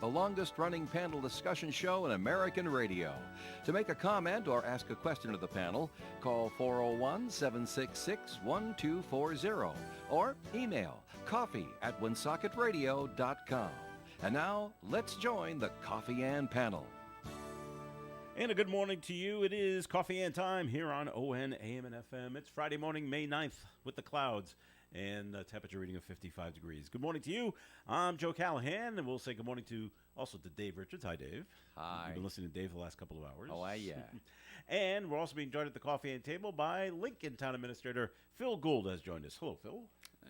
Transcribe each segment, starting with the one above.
the longest-running panel discussion show in American radio. To make a comment or ask a question of the panel, call 401-766-1240 or email coffee@woonsocketradio.com. And now, let's join the Coffee and Panel. And a good morning to you. It is Coffee and Time here on ON, AM, and FM. It's Friday morning, May 9th, with the clouds and a temperature reading of 55 degrees. Good morning to you. I'm Joe Callahan, and we'll say good morning to Dave Richards. Hi, Dave. Hi. You've been listening to Dave the last couple of hours. Oh, yeah. And we're also being joined at the Coffee and Table by Lincoln Town Administrator Phil Gould has joined us. Hello, Phil.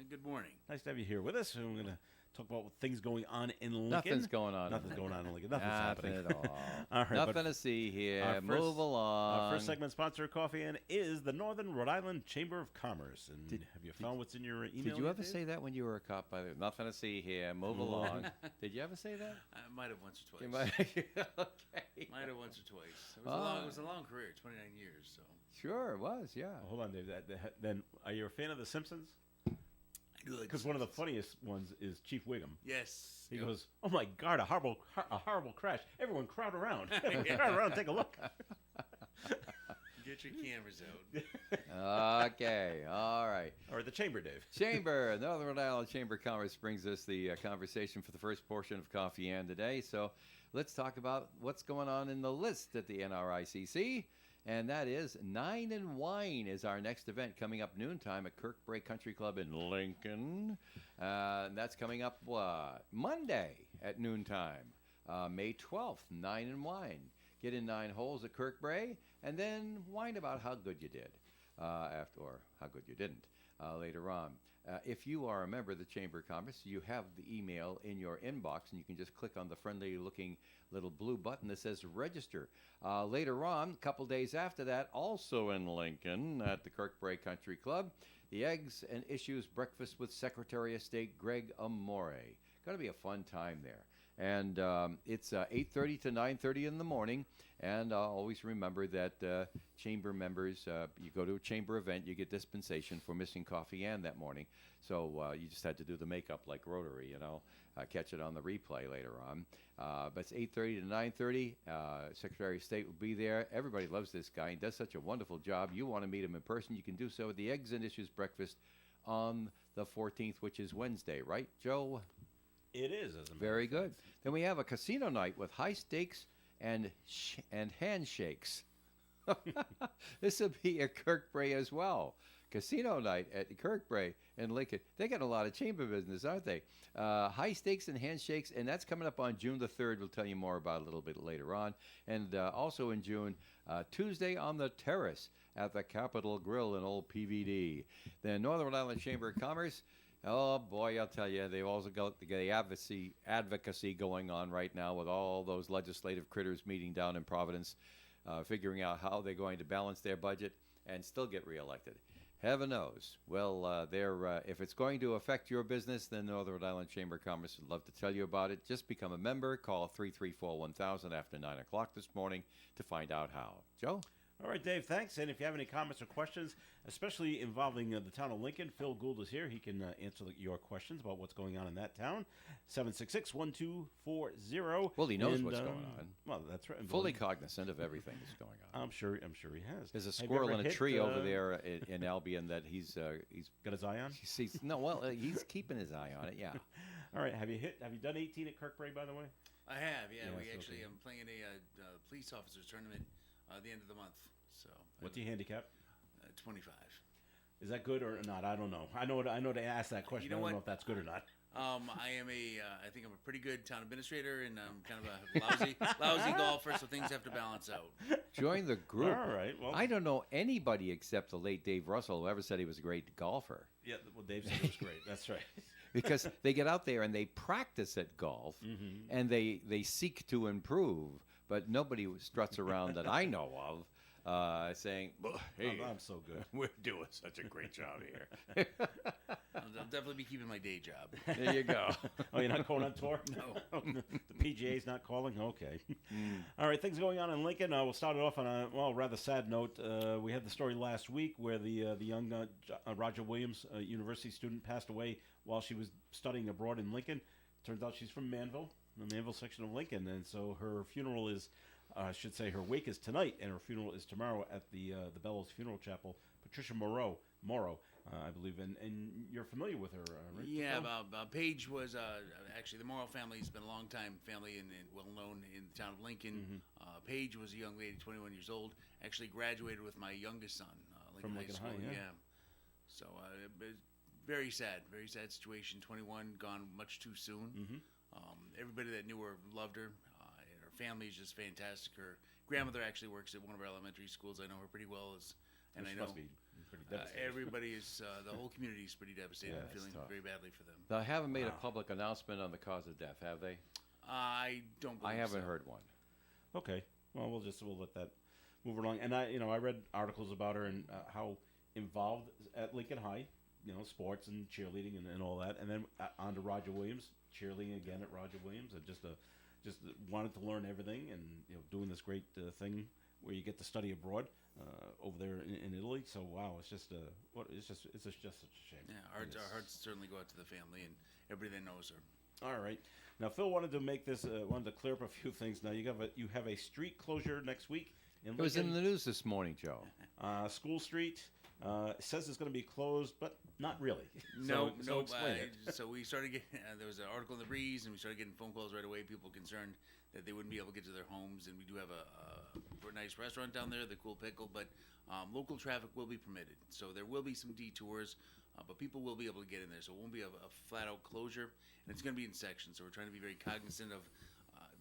Good morning. Nice to have you here with us. And we're going to talk about things going on in Lincoln. Nothing's going on. Nothing's going on in Lincoln. Nothing's Nothing happening. at all. All right, Nothing to see here. Move along. Our first segment sponsor of Coffee In is the Northern Rhode Island Chamber of Commerce. And have you found what's in your email? Did you ever Dave? say that when you were a cop? By the way, nothing to see here. Move along. Did you ever say that? I might have once or twice. You might- okay. Might have once or twice. It was a long career, 29 years. So Sure, it was. Yeah. Hold on, Dave. Then, are you a fan of The Simpsons? I do like Because one of the funniest ones is Chief Wiggum. Yes. He goes, "Oh my God, a horrible crash! Everyone, crowd around, crowd around, and take a look." Get your cameras out. Okay. All right. All right, the chamber, Dave. Chamber, Northern Rhode Island Chamber of Commerce brings us the conversation for the first portion of Coffee and today. So let's talk about what's going on in the list at the NRICC. And that is Nine and Wine is our next event coming up noontime at Kirkbrae Country Club in Lincoln. And that's coming up Monday at noontime, May 12th, Nine and Wine. Get in 9 holes at Kirkbrae and then whine about how good you did or how good you didn't later on. If you are a member of the Chamber of Commerce, you have the email in your inbox, and you can just click on the friendly-looking little blue button that says register. Later on, a couple days after that, also in Lincoln at the Kirkbrae Country Club, the Eggs and Issues Breakfast with Secretary of State Greg Amore. Going to be a fun time there. And it's 8:30 to 9:30 in the morning. And always remember that chamber members, you go to a chamber event, you get dispensation for missing Coffee and that morning. So you just had to do the makeup like Rotary, catch it on the replay later on. But it's 8:30 to 9:30. Secretary of State will be there. Everybody loves this guy. He does such a wonderful job. You want to meet him in person, you can do so at the Eggs and Issues Breakfast on the 14th, which is Wednesday, right, Joe? It is, as a matter Very of good. fact. Then we have a casino night with high stakes and handshakes. This will be at Kirkbrae as well. Casino night at Kirkbrae in Lincoln. They got a lot of chamber business, aren't they? High stakes and handshakes, and that's coming up on June the 3rd. We'll tell you more about it a little bit later on. And also in June, Tuesday on the Terrace at the Capitol Grill in Old PVD. The Northern Rhode Island Chamber of Commerce. Oh, boy, I'll tell you, they've also got the advocacy going on right now with all those legislative critters meeting down in Providence, figuring out how they're going to balance their budget and still get reelected. Heaven knows. Well, if it's going to affect your business, then Northern Rhode Island Chamber of Commerce would love to tell you about it. Just become a member. Call 334-1000 after 9 o'clock this morning to find out how. Joe? All right, Dave, thanks. And if you have any comments or questions, especially involving the town of Lincoln, Phil Gould is here. He can answer your questions about what's going on in that town. 766-1240. Well, he knows what's going on. Well, that's right. Fully cognizant of everything that's going on. I'm sure he has. There's a Have you squirrel ever in a hit, tree over there in Albion that he's got his eye on. he's keeping his eye on it. Yeah. All right. Have you done 18 at Kirkbrae, by the way? I have, yeah. Yeah, We so actually okay. am playing a police officers tournament at the end of the month. So What's your handicap? 25. Is that good or not? I don't know. I know to ask that question. You know I don't what? know if that's good or not. I am I think I'm a pretty good town administrator, and I'm kind of a lousy golfer, so things have to balance out. Join the group. All right. Well, I don't know anybody except the late Dave Russell who ever said he was a great golfer. yeah. Well, Dave said it was great. That's right. Because they get out there and they practice at golf, and they seek to improve, but nobody struts around that I know of saying, hey, I'm so good. we're doing such a great job here. I'll definitely be keeping my day job. There you go. Oh, you're not going on tour? No. The PGA's not calling? Okay. All right, things going on in Lincoln. We'll start it off on a, rather sad note. We had the story last week where the young Roger Williams, university student, passed away while she was studying abroad in Lincoln. Turns out she's from Manville. in the Manville section of Lincoln, and so her funeral is, I should say, her wake is tonight, and her funeral is tomorrow at the Bellows Funeral Chapel. Patricia Morrow, I believe, and you're familiar with her, right? Yeah, Paige was actually the Morrow family has been a long time family and well known in the town of Lincoln. Paige was a young lady, 21 years old. Actually graduated with my youngest son, From Lincoln Lincoln High School. High, yeah. So very sad situation. 21, gone much too soon. Everybody that knew her loved her. And her family is just fantastic. Her grandmother actually works at one of our elementary schools. I know her pretty well. And Which I know must be pretty devastating. everybody is, the whole community is pretty devastated. Yeah, I'm feeling it's tough. very badly for them. They haven't made a public announcement on the cause of death, have they? I don't believe I haven't so. heard one. Okay, well, we'll let that move along. And I read articles about her and how involved at Lincoln High, sports and cheerleading and all that, and then on to Roger Williams, cheerleading again at Roger Williams, and just wanted to learn everything, and doing this great thing where you get to study abroad over there in Italy. So wow, it's just such a shame. Yeah, our hearts certainly go out to the family and everybody that knows her. All right. Now, Phil wanted to clear up a few things. Now, you have a street closure next week in Lincoln. It was in the news this morning, Joe. School Street. It says it's going to be closed, but not really. No. Explain it. So we started getting, there was an article in the Breeze, and we started getting phone calls right away. People concerned that they wouldn't be able to get to their homes, and we do have a nice restaurant down there, the Cool Pickle, but local traffic will be permitted. So there will be some detours, but people will be able to get in there. So it won't be a flat-out closure, and it's going to be in sections. So we're trying to be very cognizant of.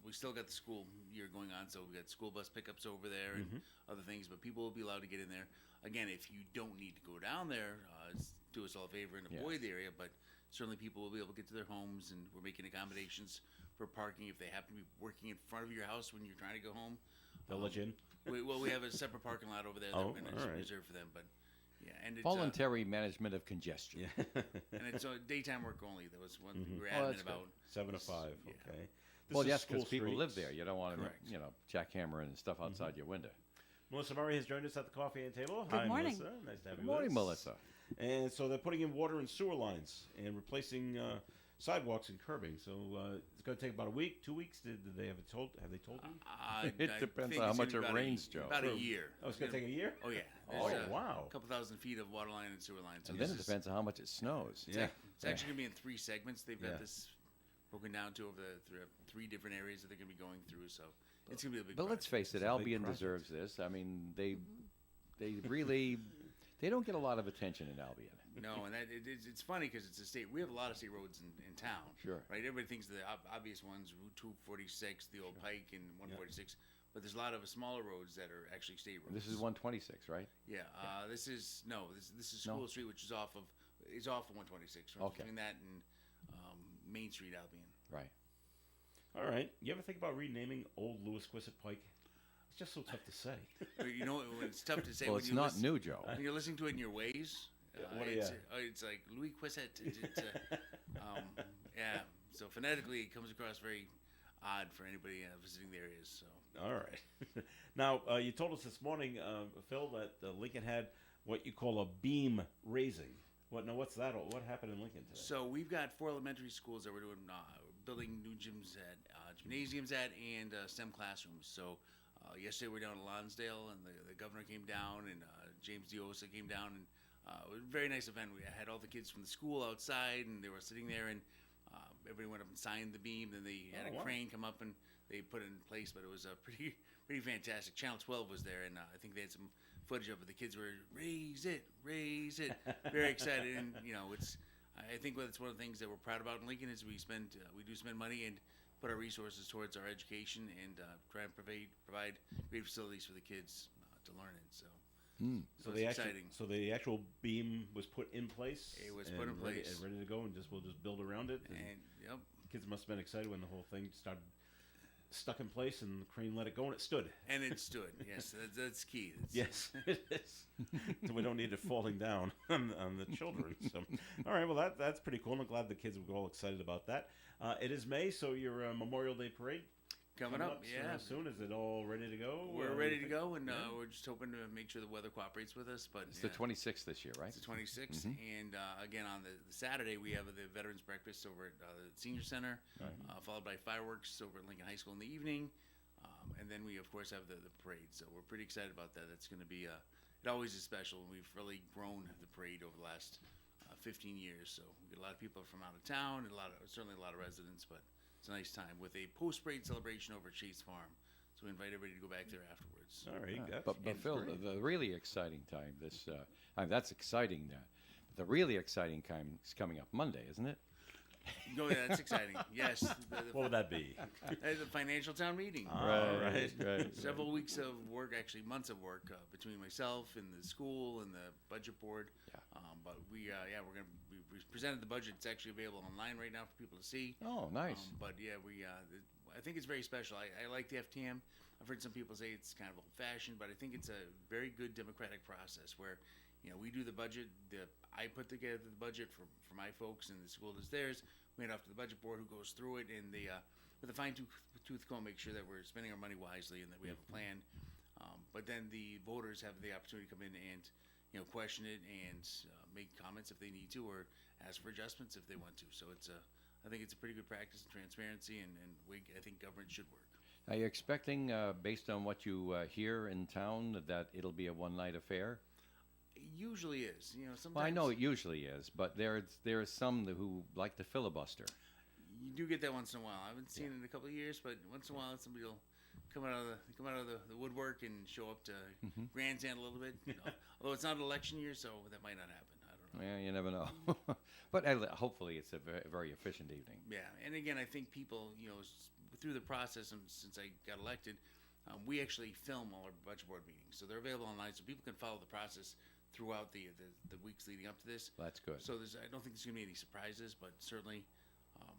We still got the school year going on, so we got school bus pickups over there and other things, but people will be allowed to get in there. Again, if you don't need to go down there, do us all a favor and avoid the area, but certainly people will be able to get to their homes, and we're making accommodations for parking if they happen to be working in front of your house when you're trying to go home. They'll let you in? We have a separate parking lot over there that Oh, we're going all to right. reserve for them, but yeah, and it's Voluntary management of congestion. and it's daytime work only. That was one thing we were Oh, adamant that's good. about. 7 to 5. Yeah. Okay. Well, This is yes, because School people live Street. there. You don't want to, Correct. jackhammering and stuff outside your window. Melissa Murray has joined us at the coffee and table. Good Hi, morning. Melissa. Nice to have Good you with morning, us. Melissa. And so they're putting in water and sewer lines and replacing sidewalks and curbing. So it's going to take about a week, 2 weeks. Did they have it told? Have they told you? It I depends think on how it's much gonna it be about rains, Joe. About a year. Oh, it's going to take a year. Oh yeah. Oh, There's, wow. A couple thousand feet of water line and sewer line. So And then this it is- depends on how much it snows. Yeah. It's actually going to be in 3 segments. They've got Yeah. this broken down to over the 3 different areas that they're going to be going through. So it's going to be a big. But let's project. face it, It's a big Albion project. deserves this. I mean, they really they don't get a lot of attention in Albion. No, and it's funny because it's a state. We have a lot of state roads in town. Sure. Right. Everybody thinks the obvious ones: Route 246, the old Pike, and 146. But there's a lot of smaller roads that are actually state roads. And this is 126, right? Yeah. This is This is No? School Street, which is off of 126. Right Okay. Between that and Main Street, Albion. Right. All right. You ever think about renaming Old Louis Quissett Pike? It's just so tough to say. But you know, it's tough to say. Well, when it's you not listen, new, Joe. When you're listening to it in your ways, what are it's like Louis Quissett. Yeah. So phonetically, it comes across very odd for anybody visiting the areas. So. All right. Now, you told us this morning, Phil, that Lincoln had what you call a beam raising. What's that? What happened in Lincoln today? So we've got 4 elementary schools that we're doing building new gyms at, gymnasiums at, and STEM classrooms. So yesterday we were down at Lonsdale, and the governor came down, and James Diosa came down, and it was a very nice event. We had all the kids from the school outside, and they were sitting there, and everybody went up and signed the beam. Then they had a wow. crane come up and they put it in place. But it was pretty fantastic. Channel 12 was there, and I think they had some footage of it. The kids were raise it, very excited, and it's. I think it's one of the things that we're proud about in Lincoln is we do spend money and put our resources towards our education and try and provide great facilities for the kids to learn in. So. So it's exciting. So the actual beam was put in place. It was put in ready, place. and ready to go, and we'll just build around it. And yep. Kids must have been excited when the whole thing started stuck in place, and the crane let it go, and it stood. And it stood. Yes, that's key. Yes, it is. So we don't need it falling down on the children. So, all right, well that's pretty cool. I'm glad the kids were all excited about that. It is May, so your Memorial Day parade. Coming up, yeah. Soon. Is it all ready to go? We're ready to go, and we're just hoping to make sure the weather cooperates with us. But It's the 26th this year, right? It's the 26th, and again on the Saturday we have the Veterans Breakfast over at the Senior Center, followed by fireworks over at Lincoln High School in the evening, and then we of course have the parade. So we're pretty excited about that. That's going to be it always is special. We've really grown the parade over the last 15 years. So we get a lot of people from out of town, and certainly a lot of residents, but it's a nice time with a post-parade celebration over at Chase Farm. So we invite everybody to go back there afterwards. All right. But Phil, the really exciting time that's exciting. The really exciting time is coming up Monday, isn't it? Oh, yeah, that's exciting. Yes. What would that be? The financial town meeting. Right. Several weeks of work, actually months of work between myself and the school and the budget board. Yeah. But we presented the budget. It's actually available online right now for people to see. Oh, nice. But yeah, I think it's very special. I like the FTM. I've heard some people say it's kind of old-fashioned, but I think it's a very good democratic process where, we do the budget. I put together the budget for my folks, and the school does theirs. We hand off to the budget board, who goes through it, and they with a fine-tooth comb make sure that we're spending our money wisely and that we have a plan. But then the voters have the opportunity to come in and question it and make comments if they need to, or ask for adjustments if they want to. So I think it's a pretty good practice and transparency, and I think government should work. Are you expecting, based on what you hear in town, that it'll be a one-night affair? It usually is. Sometimes. Well, I know it usually is, but there are some who like to filibuster. You do get that once in a while. I haven't seen it in a couple of years, but once in a while somebody will come out of the woodwork and show up to grandstand a little bit. Although it's not an election year, so that might not happen. I don't know. Yeah, you never know. But hopefully it's a very, very efficient evening. Yeah, and again, I think people, through the process, and since I got elected, we actually film all our budget board meetings, so they're available online, so people can follow the process throughout the weeks leading up to this. That's good. So I don't think there's going to be any surprises, but certainly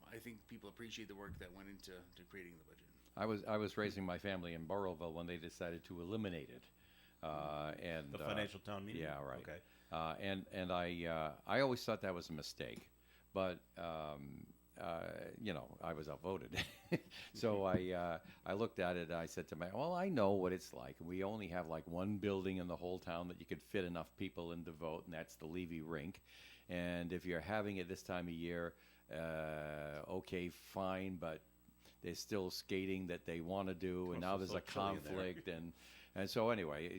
I think people appreciate the work that went into creating the budget. I was raising my family in Burrillville when they decided to eliminate it. And The financial town meeting? Yeah, right. Okay. And I always thought that was a mistake, but I was outvoted. So I looked at it and I said to myself, well, I know what it's like. We only have like one building in the whole town that you could fit enough people in to vote, and that's the Levy Rink. And if you're having it this time of year, okay, fine, but there's still skating that they want to do, and now there's a conflict, and so anyway,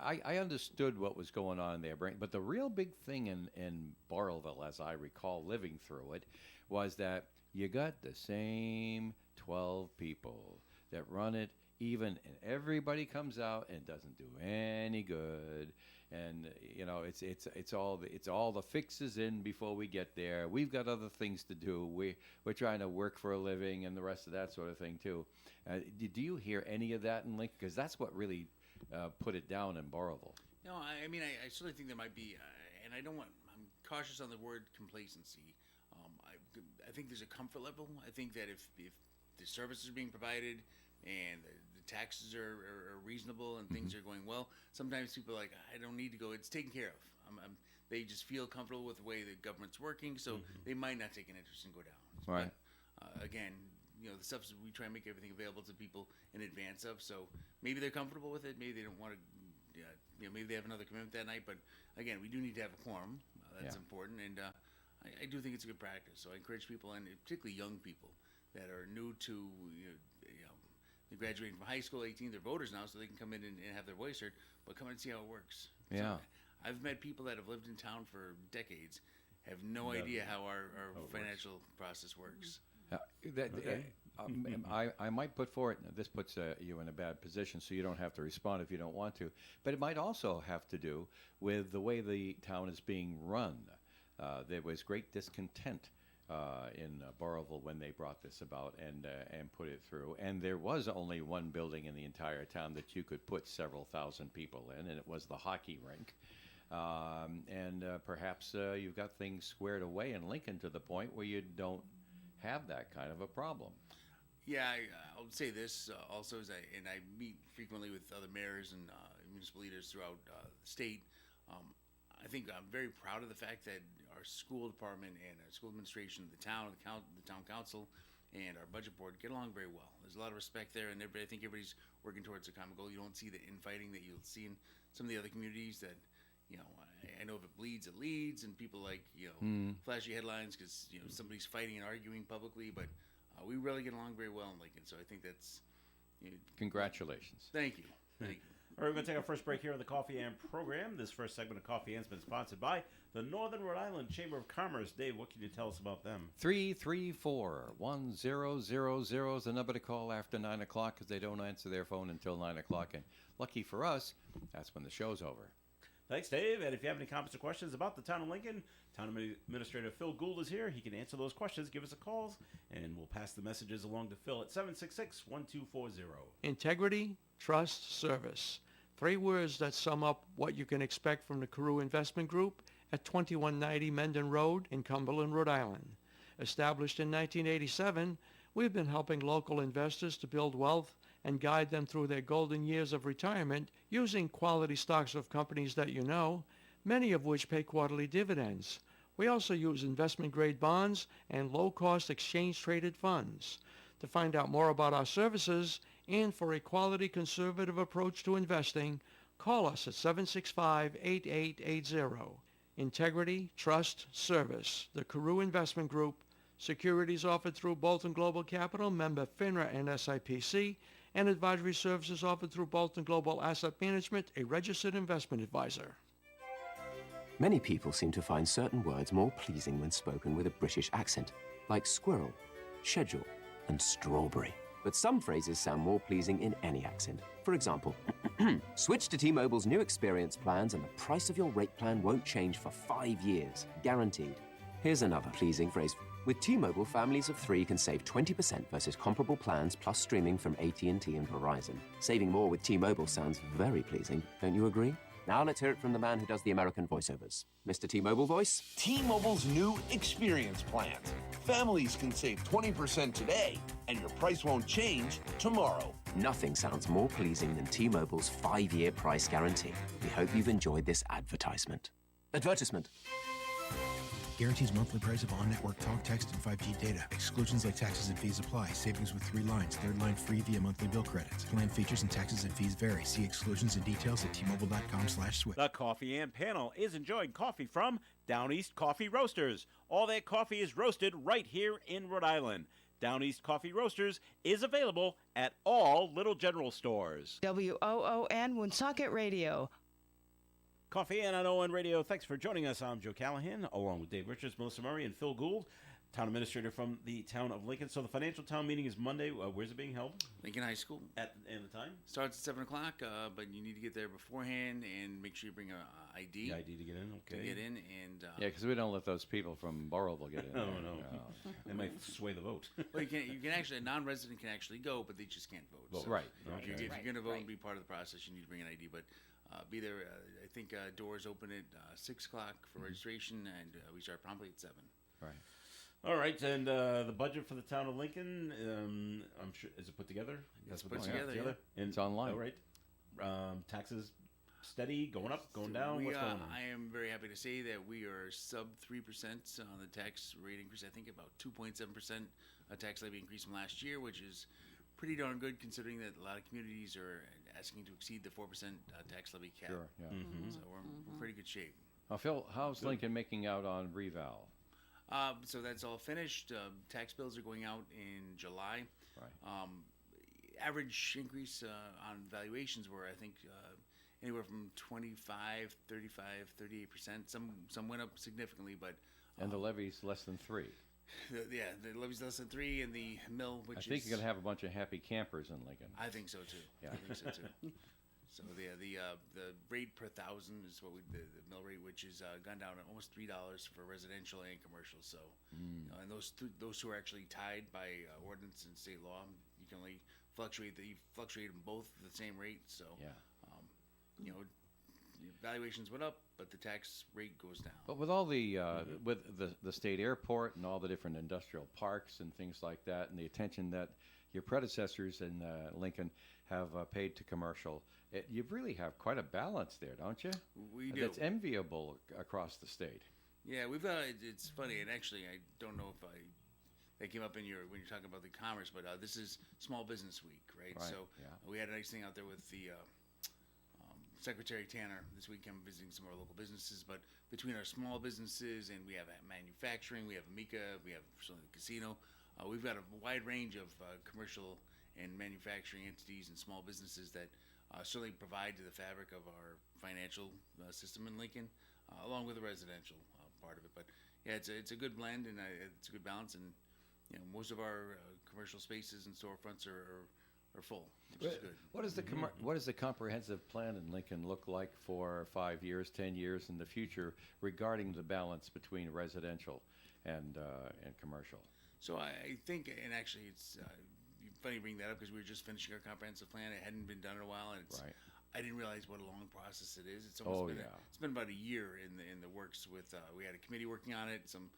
I understood what was going on in their brain. But the real big thing in Burrillville, as I recall living through it, was that you got the same 12 people that run it, and everybody comes out and doesn't do any good. And it's all the fixes in before we get there. We've got other things to do. We're trying to work for a living and the rest of that sort of thing too. Do you hear any of that in Lincoln? Because that's what really put it down in Burrillville. No, I mean I certainly think there might be, and I'm cautious on the word complacency. I think there's a comfort level. I think that if the services are being provided and the taxes are reasonable and things are going well, sometimes people are like, I don't need to go. It's taken care of. They just feel comfortable with the way the government's working, so they might not take an interest and go down. Right. But, again, the stuff is we try and make everything available to people in advance of. So maybe they're comfortable with it. Maybe they don't want to. Maybe they have another commitment that night. But again, we do need to have a quorum. That's important, and I do think it's a good practice. So I encourage people, and particularly young people that are new to they're graduating from high school, 18, they're voters now, so they can come in and have their voice heard, but come in and see how it works. Yeah. So I've met people that have lived in town for decades, have no idea how our financial process works. I might put forward, this puts you in a bad position, so you don't have to respond if you don't want to, but it might also have to do with the way the town is being run. There was great discontent in Burrillville when they brought this about and put it through. And there was only one building in the entire town that you could put several thousand people in, and it was the hockey rink. Perhaps you've got things squared away in Lincoln to the point where you don't have that kind of a problem. Yeah, I'll say this also, and I meet frequently with other mayors and municipal leaders throughout the state. I think I'm very proud of the fact that our school department and our school administration, the town council, and our budget board get along very well. There's a lot of respect there, and I think everybody's working towards a common goal. You don't see the infighting that you'll see in some of the other communities that, I know if it bleeds, it leads, and people like, flashy headlines because, somebody's fighting and arguing publicly, but we really get along very well in Lincoln, so I think that's... Congratulations. Thank you. Thank you. All right, we're going to take our first break here on the Coffee and program. This first segment of Coffee And's been sponsored by the Northern Rhode Island Chamber of Commerce. Dave, what can you tell us about them? 334-1000 is the number to call after 9 o'clock because they don't answer their phone until 9 o'clock. And lucky for us, that's when the show's over. Thanks, Dave. And if you have any comments or questions about the town of Lincoln, Town Administrator Phil Gould is here. He can answer those questions. Give us a call, and we'll pass the messages along to Phil at 766-1240. Integrity, trust, service. 3 words that sum up what you can expect from the Carew Investment Group at 2190 Mendon Road in Cumberland, Rhode Island. Established in 1987, we've been helping local investors to build wealth and guide them through their golden years of retirement using quality stocks of companies that you know, many of which pay quarterly dividends. We also use investment-grade bonds and low-cost exchange-traded funds. To find out more about our services and for a quality conservative approach to investing, call us at 765-8880. Integrity, trust, service. The Carew Investment Group. Securities offered through Bolton Global Capital, member FINRA and SIPC, and advisory services offered through Bolton Global Asset Management, a registered investment advisor. Many people seem to find certain words more pleasing when spoken with a British accent, like squirrel, schedule, and strawberry. But some phrases sound more pleasing in any accent. For example, switch to T-Mobile's new experience plans and the price of your rate plan won't change for 5 years, guaranteed. Here's another pleasing phrase. With T-Mobile, families of 3 can save 20% versus comparable plans plus streaming from AT&T and Verizon. Saving more with T-Mobile sounds very pleasing, don't you agree? Now let's hear it from the man who does the American voiceovers. Mr. T-Mobile voice. T-Mobile's new experience plans. Families can save 20% today, and your price won't change tomorrow. Nothing sounds more pleasing than T-Mobile's 5-year price guarantee. We hope you've enjoyed this advertisement. Advertisement. Guarantees monthly price of on-network talk, text, and 5G data. Exclusions like taxes and fees apply. Savings with 3 lines. 3rd line free via monthly bill credits. Plan features and taxes and fees vary. See exclusions and details at tmobile.com/switch. The Coffee and panel is enjoying coffee from Down East Coffee Roasters. All their coffee is roasted right here in Rhode Island. Down East Coffee Roasters is available at all Little General stores. WOON Woonsocket Radio. Coffee and on ON Radio. Thanks for joining us. I'm Joe Callahan, along with Dave Richards, Melissa Murray, and Phil Gould, Town Administrator from the town of Lincoln. So the financial town meeting is Monday. Where's it being held? Lincoln High School. And the time? Starts at 7 o'clock, but you need to get there beforehand and make sure you bring a ID. The ID to get in, okay. To get in, and... Yeah, because we don't let those people from Burrillville get in. No, there. no. They might sway the vote. Well, you can actually, a non-resident can actually go, but they just can't vote. So Right. If you're going to vote and be part of the process, you need to bring an ID, but be there. I think doors open at 6 o'clock for registration, and we start promptly at 7. Right. All right, and the budget for the town of Lincoln, I'm sure, is it put together? It's put together, And it's online. All right. Taxes steady, going up, going down? What's going on? I am very happy to say that we are sub 3% on the tax rate increase. I think about 2.7% tax levy increase from last year, which is pretty darn good considering that a lot of communities are asking to exceed the 4% tax levy cap. Sure, yeah. So we're in pretty good shape. Phil, how's Lincoln making out on reval? So that's all finished. Tax bills are going out in July. Right. Average increase on valuations were, I think, anywhere from 25, 35, 38%. Some went up significantly, but... And the levy's less than 3. The levy's less than 3, and the mill, which I think you're going to have a bunch of happy campers in Lincoln. I think so, too. Yeah. I think so, too. So the rate per thousand is what the mill rate, which is gone down to almost $3 for residential and commercial. So, and those two are actually tied by ordinance and state law. You can only fluctuate them both at the same rate. So, Yeah. Valuations went up, but the tax rate goes down. But with all the with the state airport and all the different industrial parks and things like that, and the attention that your predecessors in Lincoln have paid to commercial, you really have quite a balance there, don't you? We do. That's enviable across the state. Yeah, we've. It's funny, and actually, I don't know if that came up in when you're talking about the commerce, but this is Small Business Week, right? Right, So yeah. we had a nice thing out there with the Secretary Tanner this week. I'm visiting some of our local businesses, but between our small businesses and we have manufacturing, we have Amica, we have certainly the casino. We've got a wide range of commercial and manufacturing entities and small businesses that certainly provide to the fabric of our financial system in Lincoln, along with the residential part of it. But yeah, it's a good blend and it's a good balance. And most of our commercial spaces and storefronts are full, which is good. What does the comprehensive plan in Lincoln look like for 5 years, 10 years in the future regarding the balance between residential and commercial? So I think, and actually it's funny you bring that up because we were just finishing our comprehensive plan. It hadn't been done in a while, and Right. I didn't realize what a long process it is. It's it's been about a year in the works. With we had a committee working on it, some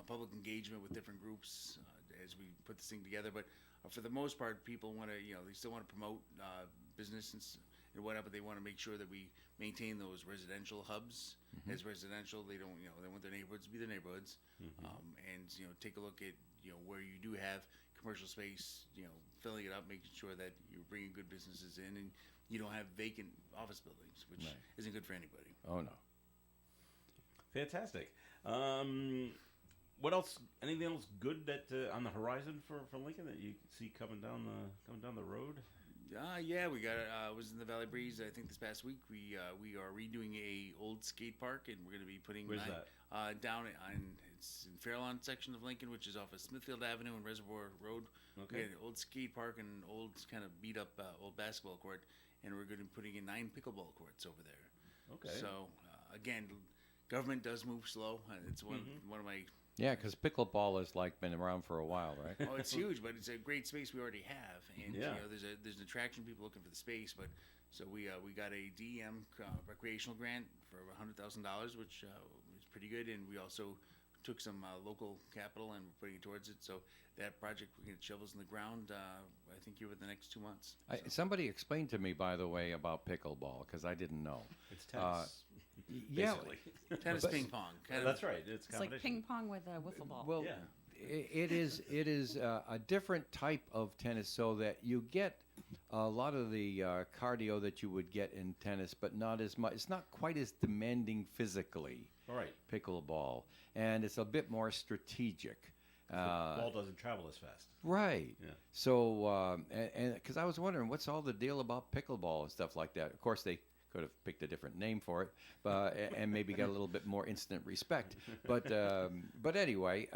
public engagement with different groups as we put this thing together. But for the most part, people want to, they still want to promote business and whatnot, but they want to make sure that we maintain those residential hubs as residential. They don't, they want their neighborhoods to be their neighborhoods, and take a look at where you do have commercial space, filling it up, making sure that you're bringing good businesses in, and you don't have vacant office buildings, which isn't good for anybody. Oh no. Fantastic. What else? Anything else good that on the horizon for Lincoln that you see coming down the road? Yeah, we got. Was in the Valley Breeze. I think this past week we are redoing a old skate park, and we're going to be putting Where's that? Down on it's in Fairlawn section of Lincoln, which is off of Smithfield Avenue and Reservoir Road. We Okay. got an old skate park and an old kind of beat up old basketball court, and we're going to be putting in 9 pickleball courts over there. Okay. So again, government does move slow. It's one of my. Yeah, because pickleball has been around for a while, right? Oh, it's huge, but it's a great space we already have, and Yeah. there's an attraction, people looking for the space. But so we got a DEM recreational grant for $100,000, which is pretty good, and we also took some local capital and we're putting it towards it. So that project, we're going to get shovels in the ground. I think here within the next 2 months. Somebody explained to me, by the way, about pickleball because I didn't know. It's tennis. Yeah, basically. Tennis, ping pong. That's right. It's It's like competition. ping pong with a wiffle ball. well, Yeah. it is a different type of tennis, so that you get a lot of the cardio that you would get in tennis, but not as much. It's not quite as demanding physically. All right. Pickleball, and it's a bit more strategic. The ball doesn't travel as fast. Right. Yeah. So, and because I was wondering what's all the deal about pickleball and stuff like that. Of course, they could have picked a different name for it, but and maybe got a little bit more instant respect. But anyway,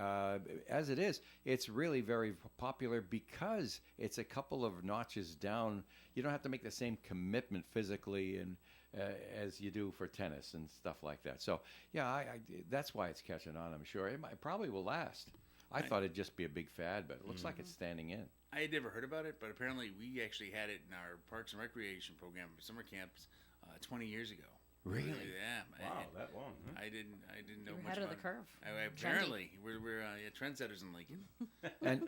as it is, it's really very popular because it's a couple of notches down. You don't have to make the same commitment physically and as you do for tennis and stuff like that. So yeah, that's why it's catching on. I'm sure it probably will last. I thought it'd just be a big fad, but it looks like it's standing in. I had never heard about it, but apparently we actually had it in our Parks and Recreation program for summer camps 20 years ago. Really? Yeah. Wow, that long. Huh? I didn't know You're much ahead of about the curve. it. Apparently, we're trendsetters in Lincoln.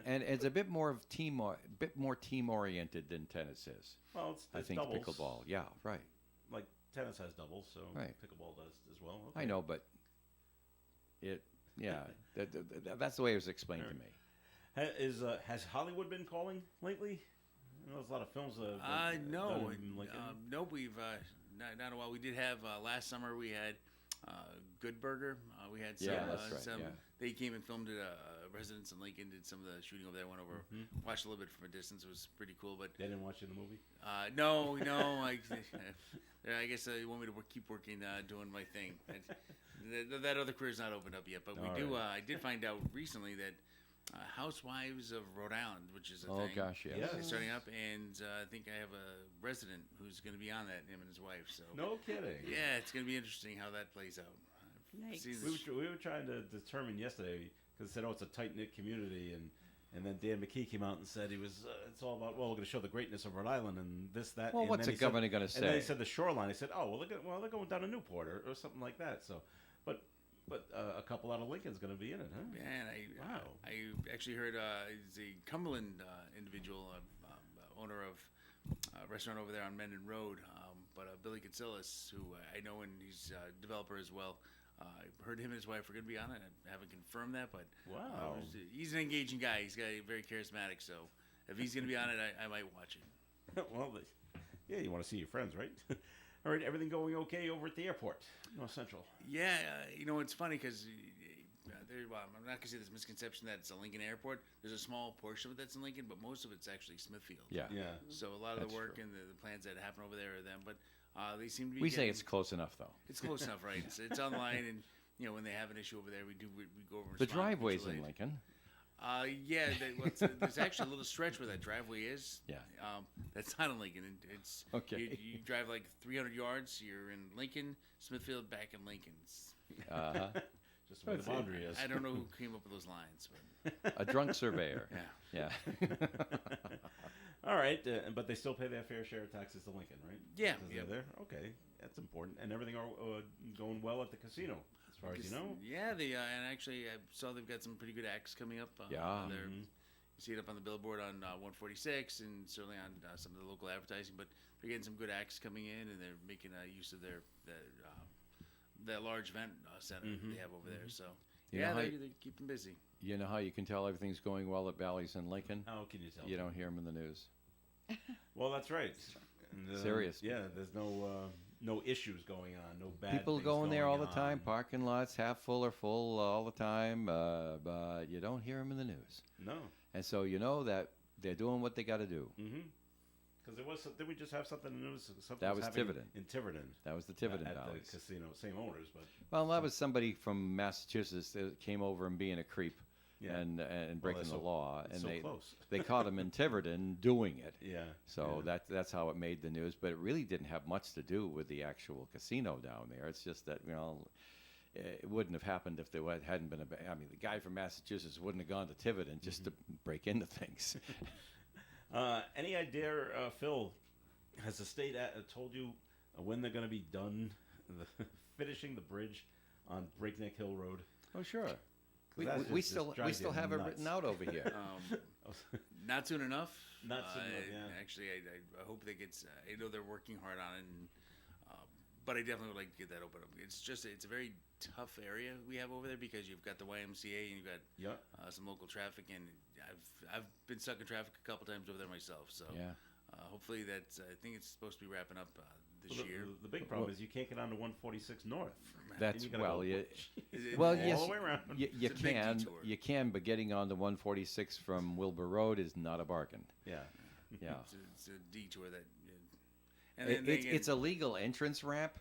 and it's a bit more team oriented than tennis is. Well, it's I think doubles. pickleball. Yeah, right. Like tennis has doubles, so Right. pickleball does as well. I Okay. know, but that's the way it was explained to me. Has Hollywood been calling lately? I know there's a lot of films. No, done in Lincoln. no. We've not a while. We did have last summer. We had Good Burger. We had some. Yeah, that's right, some yeah. They came and filmed at a residence in Lincoln. Did some of the shooting over there. Went over, watched a little bit from a distance. It was pretty cool. But They didn't watch you in the movie. no. I guess they want me to keep working, doing my thing. That other career's not opened up yet. But we All do. right. I did find out recently that Housewives of Rhode Island, which is a Oh thing. gosh, yes. Yeah. Is starting up, and I think I have a resident who's going to be on that, him and his wife. So No kidding. yeah, it's going to be interesting how that plays out. I've Yikes. seen We this- were trying to determine yesterday because it said, "Oh, it's a tight knit community," and then Dan McKee came out and said he was. It's all about. Well, we're going to show the greatness of Rhode Island and this, that. Well, and what's then the he said- governor going to And then he say? said the shoreline. He said, "Oh, well, they're going down to Newport or something like that." So, but a couple out of Lincoln's going to be in it, huh? Yeah, and Wow. I actually heard he's a Cumberland individual, owner of a restaurant over there on Mendon Road, but Billy Kitsillis, who I know, and he's a developer as well. I heard him and his wife are going to be on it. I haven't confirmed that, but Wow. he's an engaging guy. He's very charismatic, so if he's going to be on it, I might watch it. Well, yeah, you want to see your friends, right? All right, everything going okay over at the airport, North Central? Yeah, it's funny because I'm not going to say this misconception that it's a Lincoln Airport. There's a small portion of it that's in Lincoln, but most of it's actually Smithfield. Yeah. So a lot of That's the work true. and the plans that happen over there are them, but they seem to be. We say getting- it's close enough, though. It's close enough, right? It's online, and when they have an issue over there, we go over. And The respond driveway's mutual in aid. Lincoln. There's actually a little stretch where that driveway is. Yeah. That's not in Lincoln. It's Okay. You drive like 300 yards. You're in Lincoln, Smithfield, back in Lincoln. Uh-huh. Just where the boundary is. I don't know who came up with those lines, but A drunk surveyor. yeah. Yeah. All right, but they still pay their fair share of taxes to Lincoln, right? Yeah, 'Cause yeah. they're there. Okay, that's important. And everything are going well at the casino, as far as you know. Yeah, and actually I saw they've got some pretty good acts coming up. Yeah. You see it up on the billboard on 146 and certainly on some of the local advertising. But they're getting some good acts coming in, and they're making use of that large event center they have over there. So You know how they keep them busy. You know how you can tell everything's going well at Bally's in Lincoln? How can you tell? You don't hear them in the news. Well, that's right. And, Serious. Yeah, there's no issues going on, no bad People things going there all the on. time, parking lots half full or full all the time, but you don't hear them in the news. No. And so you know that they're doing what they got to do. Mm-hmm. Because did we just have something in the news? Something That was happening Tiverton. In Tiverton. That was the Tiverton at Bally's. the casino. Same owners, but Well, that was somebody from Massachusetts that came over and being a creep Yeah. and breaking that's the so- law. it's And so they close. they caught him in Tiverton doing it. yeah. So yeah. that's how it made the news. But it really didn't have much to do with the actual casino down there. It's just that, it wouldn't have happened if there hadn't been the guy from Massachusetts wouldn't have gone to Tiverton just to break into things. Any idea, Phil? Has the state told you when they're going to be done finishing the bridge on Breakneck Hill Road? Oh, sure. We, That we just still we drives still you have it nuts. written out over here. Not soon enough. Not soon enough, yeah. Actually, I hope that gets. I know they're working hard on it, but I definitely would like to get that open up. It's a very tough area we have over there because you've got the YMCA and you've got Yeah. some local traffic, and I've been stuck in traffic a couple times over there myself. So Yeah. hopefully that's. I think it's supposed to be wrapping up this Well, year. the big problem is you can't get onto 146 North. That's You gotta well, go you, all yes, the way around. you It's a big can, detour. but getting on the 146 from Wilbur Road is not a bargain. Yeah. Yeah, It's a detour that. And then it's a legal entrance ramp,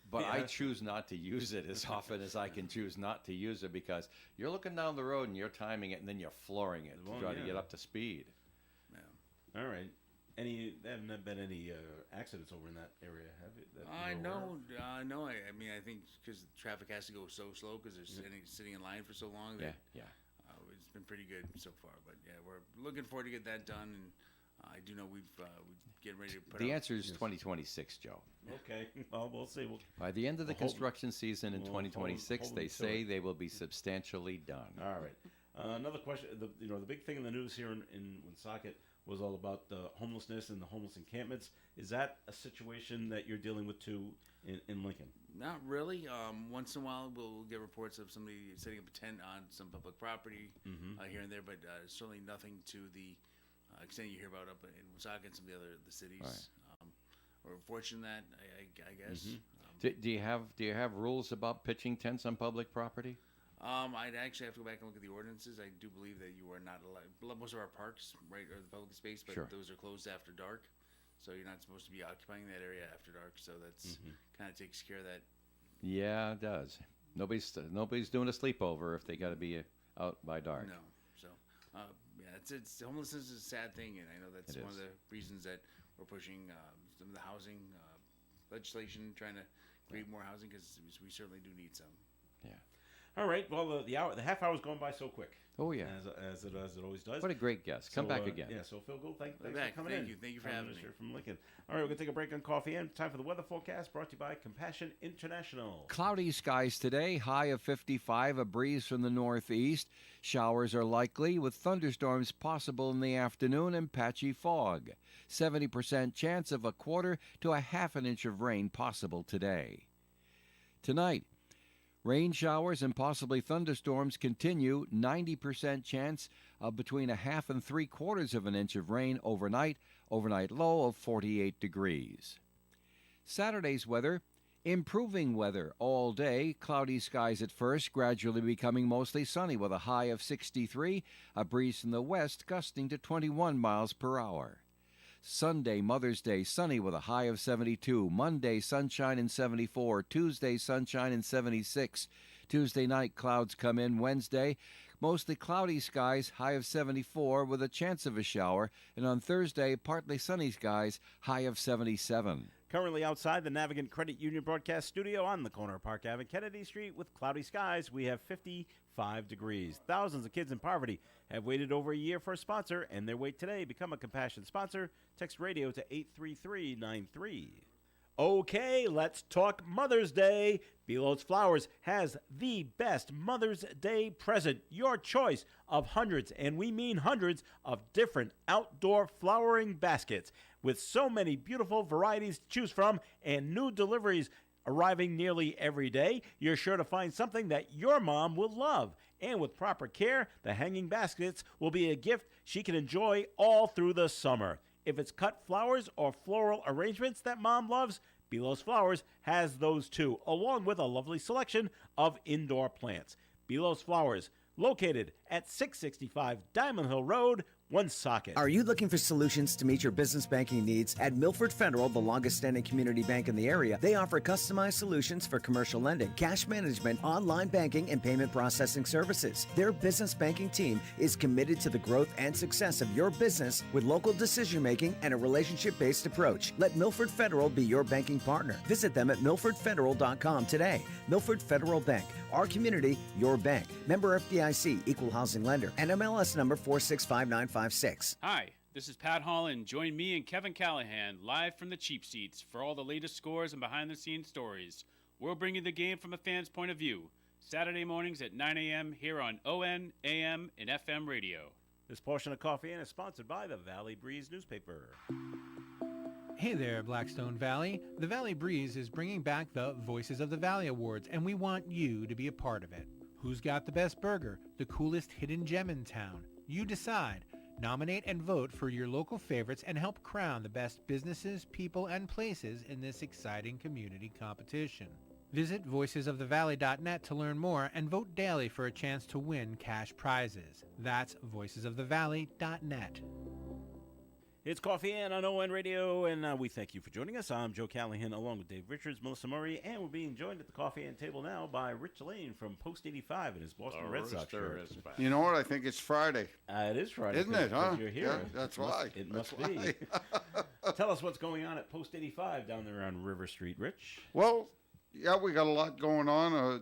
but I Yeah. choose not to use it as often as I can choose not to use it because you're looking down the road and you're timing it and then you're flooring it Well, to try to yeah. get up to speed. All right. There haven't been any accidents over in that area, have it? that I you're aware of? know. I mean, I think because traffic has to go so slow because they're sitting in line for so long. Yeah, That, yeah. it's been pretty good so far. But yeah, we're looking forward to get that done. And I do know we're getting ready to put The out. answer is 2026. Joe. Okay. Well, we'll see. By the end of the We'll hold- construction season in we'll hold 2026, them they to say it. they will be substantially done. All right. Another question. The big thing in the news here in Woonsocket was all about the homelessness and the homeless encampments. Is that a situation that you're dealing with too in Lincoln? Not really. Once in a while, we'll get reports of somebody setting up a tent on some public property here and there, but certainly nothing to the extent you hear about up in Woonsocket and some of the cities. Right. We're fortunate that I guess. Do you have rules about pitching tents on public property? I'd actually have to go back and look at the ordinances. I do believe that you are not allowed. Most of our parks, right, are the public space, but Sure. those are closed after dark, so you're not supposed to be occupying that area after dark. So that's kind of takes care of that. Yeah, it does. Nobody's doing a sleepover if they got to be out by dark. No, so yeah, it's homelessness is a sad thing, and I know that's It one is. of the reasons that we're pushing some of the housing legislation, trying to create more housing because we certainly do need some. Yeah. All right. Well, the half hour's going by so quick. Oh yeah. As it always does. What a great guest. Come So, back again. Yeah. So Phil Gould, thanks back. for coming Thank in. you. Thank you for Prime having Minister me. from Lincoln. All right, we're gonna take a break on coffee and time for the weather forecast brought to you by Compassion International. Cloudy skies today, high of 55, a breeze from the northeast. Showers are likely with thunderstorms possible in the afternoon and patchy fog. 70% chance of a quarter to a half an inch of rain possible today. Tonight, Rain showers and possibly thunderstorms continue. 90% chance of between a half and 3/4 of an inch of rain overnight. Overnight low of 48 degrees. Saturday's weather. Improving weather all day. Cloudy skies at first, gradually becoming mostly sunny with a high of 63. A breeze from the west gusting to 21 miles per hour. Sunday, Mother's Day, sunny with a high of 72. Monday, sunshine and 74. Tuesday, sunshine and 76. Tuesday night, clouds come in. Wednesday, mostly cloudy skies, high of 74 with a chance of a shower. And on Thursday, partly sunny skies, high of 77. Currently outside the Navigant Credit Union broadcast studio on the corner of Park Ave and Kennedy Street with cloudy skies, we have 55 degrees. Thousands of kids in poverty have waited over a year for a sponsor, and their wait today. Become a compassion sponsor. Text radio to 83393. Okay, let's talk Mother's Day. Belo's Flowers has the best Mother's Day present. Your choice of hundreds, and we mean hundreds, of different outdoor flowering baskets with so many beautiful varieties to choose from and new deliveries arriving nearly every day. You're sure to find something that your mom will love. And with proper care, the hanging baskets will be a gift she can enjoy all through the summer. If it's cut flowers or floral arrangements that mom loves, Belo's Flowers has those too, along with a lovely selection of indoor plants. Belo's Flowers, located at 665 Diamond Hill Road, Woonsocket. Are you looking for solutions to meet your business banking needs? At Milford Federal, the longest-standing community bank in the area, they offer customized solutions for commercial lending, cash management, online banking, and payment processing services. Their business banking team is committed to the growth and success of your business with local decision-making and a relationship-based approach. Let Milford Federal be your banking partner. Visit them at milfordfederal.com today. Milford Federal Bank, our community, your bank. Member FDIC, equal housing lender, and MLS number 465956. Hi, this is Pat Holland. Join me and Kevin Callahan live from the cheap seats for all the latest scores and behind-the-scenes stories. We'll bring you the game from a fan's point of view. Saturday mornings at 9 a.m. here on ON, AM, and FM radio. This portion of Coffee In is sponsored by the Valley Breeze newspaper. Hey there, Blackstone Valley. The Valley Breeze is bringing back the Voices of the Valley Awards, and we want you to be a part of it. Who's got the best burger? The coolest hidden gem in town? You decide. Nominate and vote for your local favorites and help crown the best businesses, people, and places in this exciting community competition. Visit voicesofthevalley.net to learn more and vote daily for a chance to win cash prizes. That's voicesofthevalley.net. It's Coffee In on ON Radio, and we thank you for joining us. I'm Joe Callahan, along with Dave Richards, Melissa Murray, and we're being joined at the Coffee In table now by Rich Lane from Post 85 and his Boston Red Sox shirt. You know what? I think it's Friday. It is Friday. Isn't it, huh? You're here. Yeah, that's why. It must be. Tell us what's going on at Post 85 down there on River Street, Rich. Well, yeah, we got a lot going on,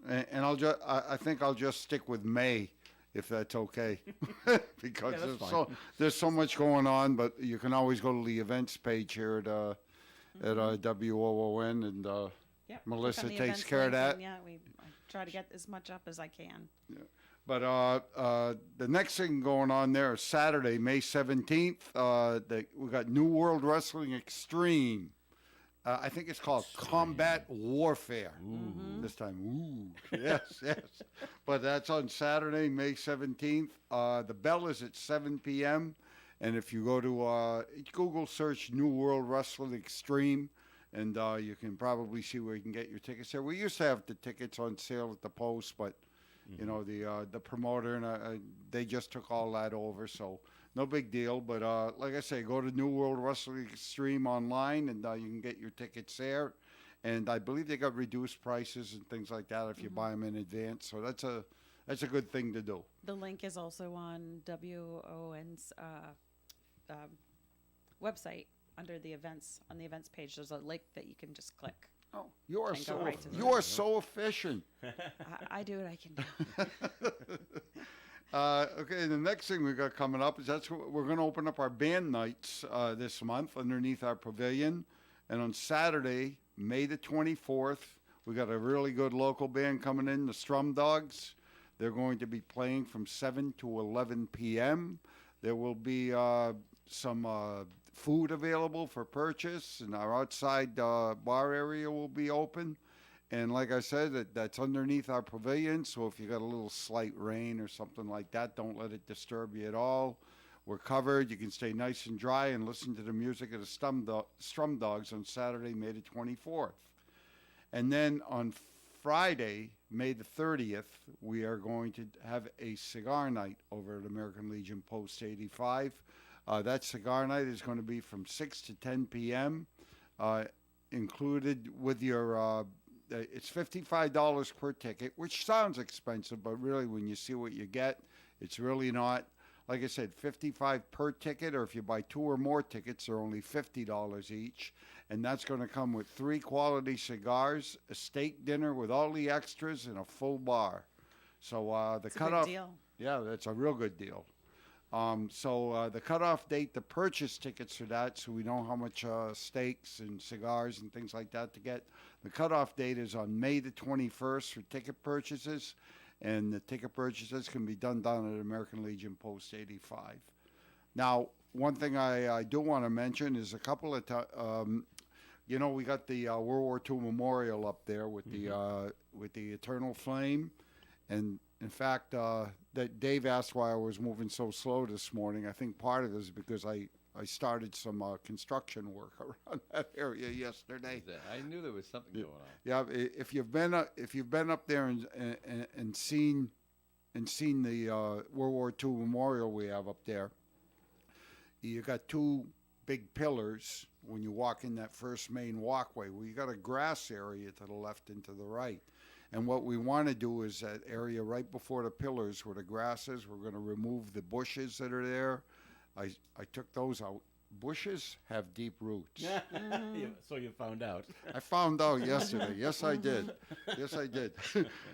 and I think I'll just stick with May, if that's okay, because there's so much going on. But you can always go to the events page here at WOON, and Melissa takes care of that. Yeah, I try to get as much up as I can. Yeah. But the next thing going on there is Saturday, May 17th. We got New World Wrestling Extreme. I think it's called Combat Warfare this time. Ooh, yes. But that's on Saturday, May 17th. The bell is at 7 p.m. And if you go to Google search New World Wrestling Extreme, and you can probably see where you can get your tickets there. We used to have the tickets on sale at the Post, but you know the promoter and they just took all that over, so no big deal. But like I say, go to New World Wrestling Extreme online, and you can get your tickets there. And I believe they got reduced prices and things like that if you buy them in advance. So that's a good thing to do. The link is also on WON's website under the events. On the events page, there's a link that you can just click. Oh, you are so efficient. I do what I can do. Okay, the next thing we got coming up is we're going to open up our band nights this month underneath our pavilion. And on Saturday, May the 24th, we got a really good local band coming in, the Strum Dogs. They're going to be playing from 7 to 11 p.m. There will be some food available for purchase, and our outside bar area will be open. And like I said, that's underneath our pavilion, so if you got a little slight rain or something like that, don't let it disturb you at all. We're covered. You can stay nice and dry and listen to the music of the Strum Dogs on Saturday, May the 24th. And then on Friday, May the 30th, we are going to have a cigar night over at American Legion Post 85. That cigar night is going to be from 6 to 10 p.m., included with your, it's $55 per ticket, which sounds expensive, but really when you see what you get, it's really not. Like I said, $55 per ticket, or if you buy 2 or more tickets, they're only $50 each. And that's going to come with 3 quality cigars, a steak dinner with all the extras, and a full bar. So the It's a cutoff. good deal. Yeah, that's a real good deal. So the cutoff date to purchase tickets for that, so we know how much steaks and cigars and things like that to get. The cutoff date is on May the 21st for ticket purchases, and the ticket purchases can be done down at American Legion Post 85. Now, one thing I do want to mention is a couple of you know, we got the World War II memorial up there with the Eternal Flame, and in fact, that Dave asked why I was moving so slow this morning. I think part of it is because I started some construction work around that area yesterday. I knew there was something going on. Yeah, if you've been up there and seen the World War II memorial we have up there, you got 2 big pillars when you walk in that first main walkway. Well, you got a grass area to the left and to the right. And what we want to do is that area right before the pillars where the grass is, we're going to remove the bushes that are there. I took those out. Bushes have deep roots. Yeah, so you found out. I found out yesterday. Yes, I did. Yes, I did.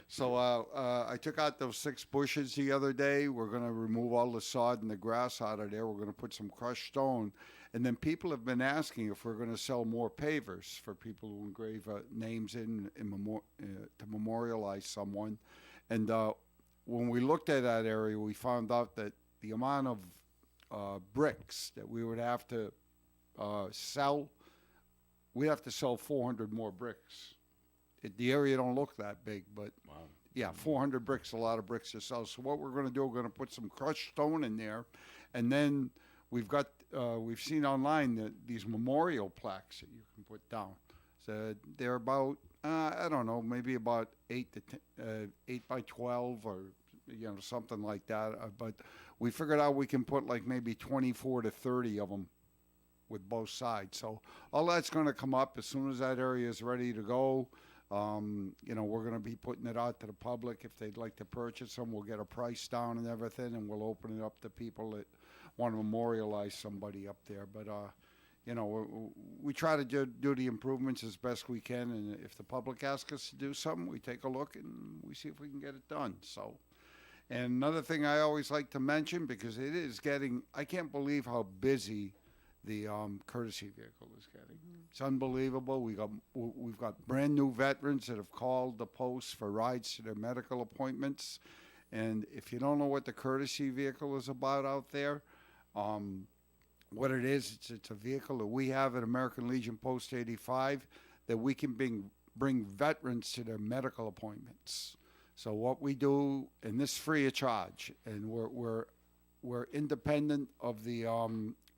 So I took out those 6 bushes the other day. We're going to remove all the sod and the grass out of there. We're going to put some crushed stone. And then people have been asking if we're going to sell more pavers for people who engrave names in to memorialize someone. And when we looked at that area, we found out that the amount of bricks that we would have to sell, we'd have to sell 400 more bricks. The area don't look that big, but yeah, 400 bricks, a lot of bricks to sell. So what we're going to do, we're going to put some crushed stone in there, and then we've seen online that these memorial plaques that you can put down. So they're about I don't know, maybe about 8 by 12 or something like that. But we figured out we can put like maybe 24 to 30 of them with both sides. So all that's going to come up as soon as that area is ready to go. We're going to be putting it out to the public. If they'd like to purchase them, we'll get a price down and everything, and we'll open it up to people that want to memorialize somebody up there. But we try to do the improvements as best we can, and if the public asks us to do something, we take a look and we see if we can get it done. So, and another thing I always like to mention, because it is getting, I can't believe how busy the courtesy vehicle is getting. It's unbelievable. We've got brand new veterans that have called the post for rides to their medical appointments, and if you don't know what the courtesy vehicle is about out there, what it is, it's a vehicle that we have at American Legion Post 85 that we can bring veterans to their medical appointments. So what we do, and this is free of charge, and we're independent of the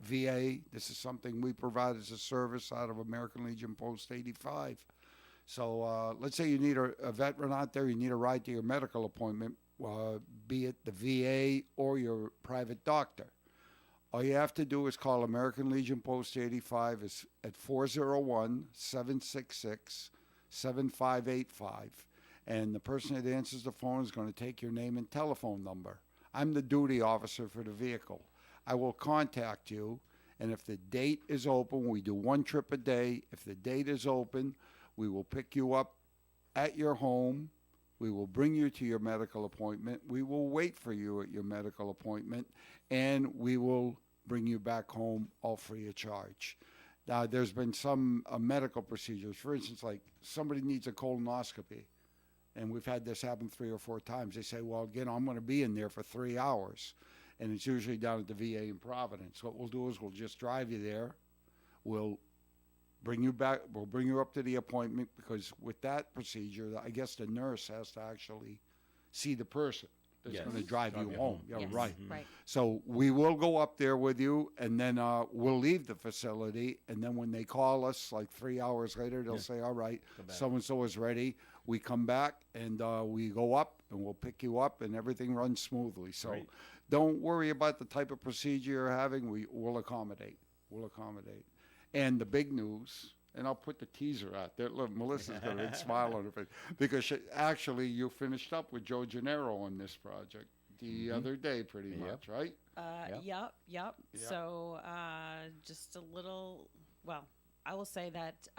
VA. This is something we provide as a service out of American Legion Post 85. So let's say you need a veteran out there, you need a ride to your medical appointment, be it the VA or your private doctor. All you have to do is call American Legion Post 85 at 401-766-7585. And the person that answers the phone is going to take your name and telephone number. I'm the duty officer for the vehicle. I will contact you, and if the date is open, we do 1 trip a day. If the date is open, we will pick you up at your home. We will bring you to your medical appointment. We will wait for you at your medical appointment, and we will bring you back home all free of charge. Now, there's been some medical procedures. For instance, like somebody needs a colonoscopy, and we've had this happen 3 or 4 times. They say, well, again, I'm going to be in there for 3 hours, and it's usually down at the VA in Providence. What we'll do is we'll just drive you there. We'll bring you back. We'll bring you up to the appointment because with that procedure, I guess the nurse has to actually see the person that's Yes. going to drive you home. Yeah, Yes, right. right. So we will go up there with you, and then we'll leave the facility. And then when they call us, like 3 hours later, they'll say, "All right, so and so is ready." We come back and we go up, and we'll pick you up, and everything runs smoothly. So Great. don't worry about the type of procedure you're having. We'll accommodate. We'll accommodate. And the big news. And I'll put the teaser out there. Look, Melissa's got a big smile on her face because actually you finished up with Joe Gennaro on this project the other day, pretty much, right? Yep. So just a little. Well, I will say that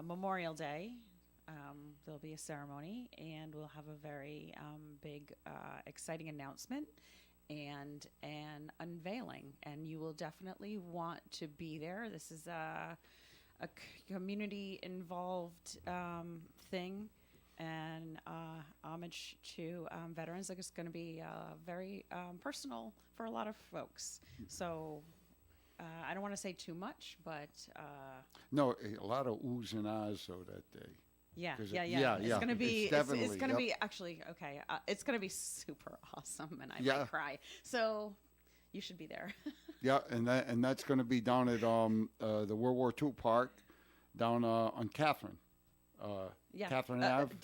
Memorial Day, there'll be a ceremony, and we'll have a very big, exciting announcement and an unveiling, and you will definitely want to be there. This is a community involved thing, and homage to veterans. Like, it's going to be very personal for a lot of folks. So I don't want to say too much, but No, a lot of oohs and ahs though that day. Yeah. 'Cause It's gonna be. It's It's definitely, gonna yep. be actually okay. It's gonna be super awesome, and I Yeah. might cry. So you should be there. Yeah, and that's going to be down at the World War II Park, down on Catherine. Yeah. Catherine Ave.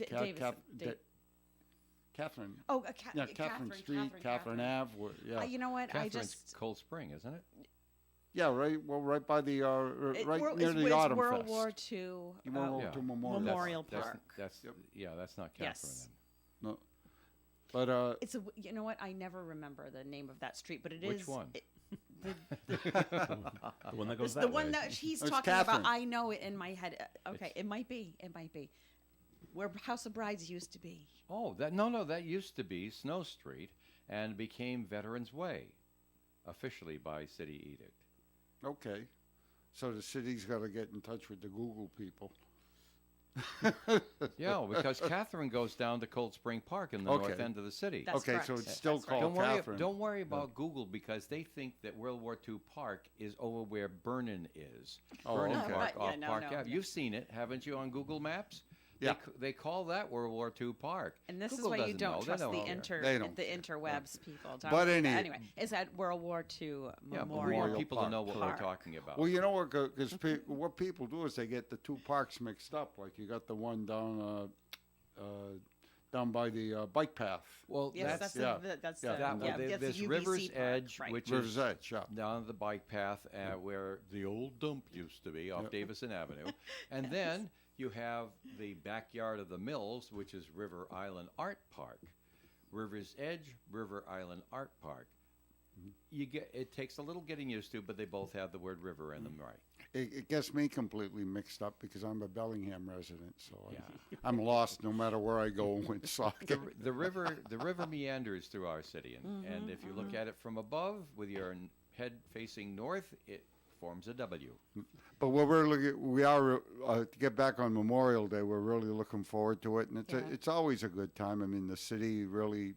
Catherine. Oh, Catherine Street, Catherine Ave. Yeah. You know what? Catherine's I just. Cold Spring, isn't it? Yeah, right. Well, right by the right near it's, the it's Autumn World Fest. War II World War II Memorial. Memorial That's, Park. that's that's not Catherine. Yes. No, but It's a. You know what? I never remember the name of that street, but it is. Which one? The one that goes It's that the way. one that she's It's talking Catherine. about. I know it in my head. Okay, it might be. It might be. Where House of Brides used to be. Oh, that that used to be Snow Street and became Veterans Way, officially by city edict. okay. So the city's got to get in touch with the Google people. Yeah, because Catherine goes down to Cold Spring Park in the Okay. north end of the city. That's Okay, so correct. it's still That's right. called Catherine. Don't worry about Google because they think that World War II Park is over where Vernon is. Oh, Vernon okay. Park Yeah, off no, Park no, Ave. yeah. You've seen it, haven't you, on Google Maps? Yeah. They call that World War II Park. And this Google is why you doesn't know. don't They trust don't the know. They don't. interwebs people. But anyway, it's at World War II Yeah, but we Memorial want people to know what Park. we're talking about. Well, you know what? Because what people do is they get the two parks mixed up. Like you got the one down by the bike path. Well, Yes, that's that's the that yeah, one. that's There's the UBC River's Park, Edge, right. which River's is Edge, yeah. down the bike path where the old dump used to be off Davison Avenue. And then you have the backyard of the Mills, which is River Island Art Park. River's Edge, River Island Art Park. It takes a little getting used to, but they both have the word river in them, right? It gets me completely mixed up because I'm a Bellingham resident, so I'm lost no matter where I go with soccer. The river meanders through our city, and if you look at it from above with your head facing north, it forms a W. But what we are to get back on Memorial Day. We're really looking forward to it, and it's always a good time. I mean, the city really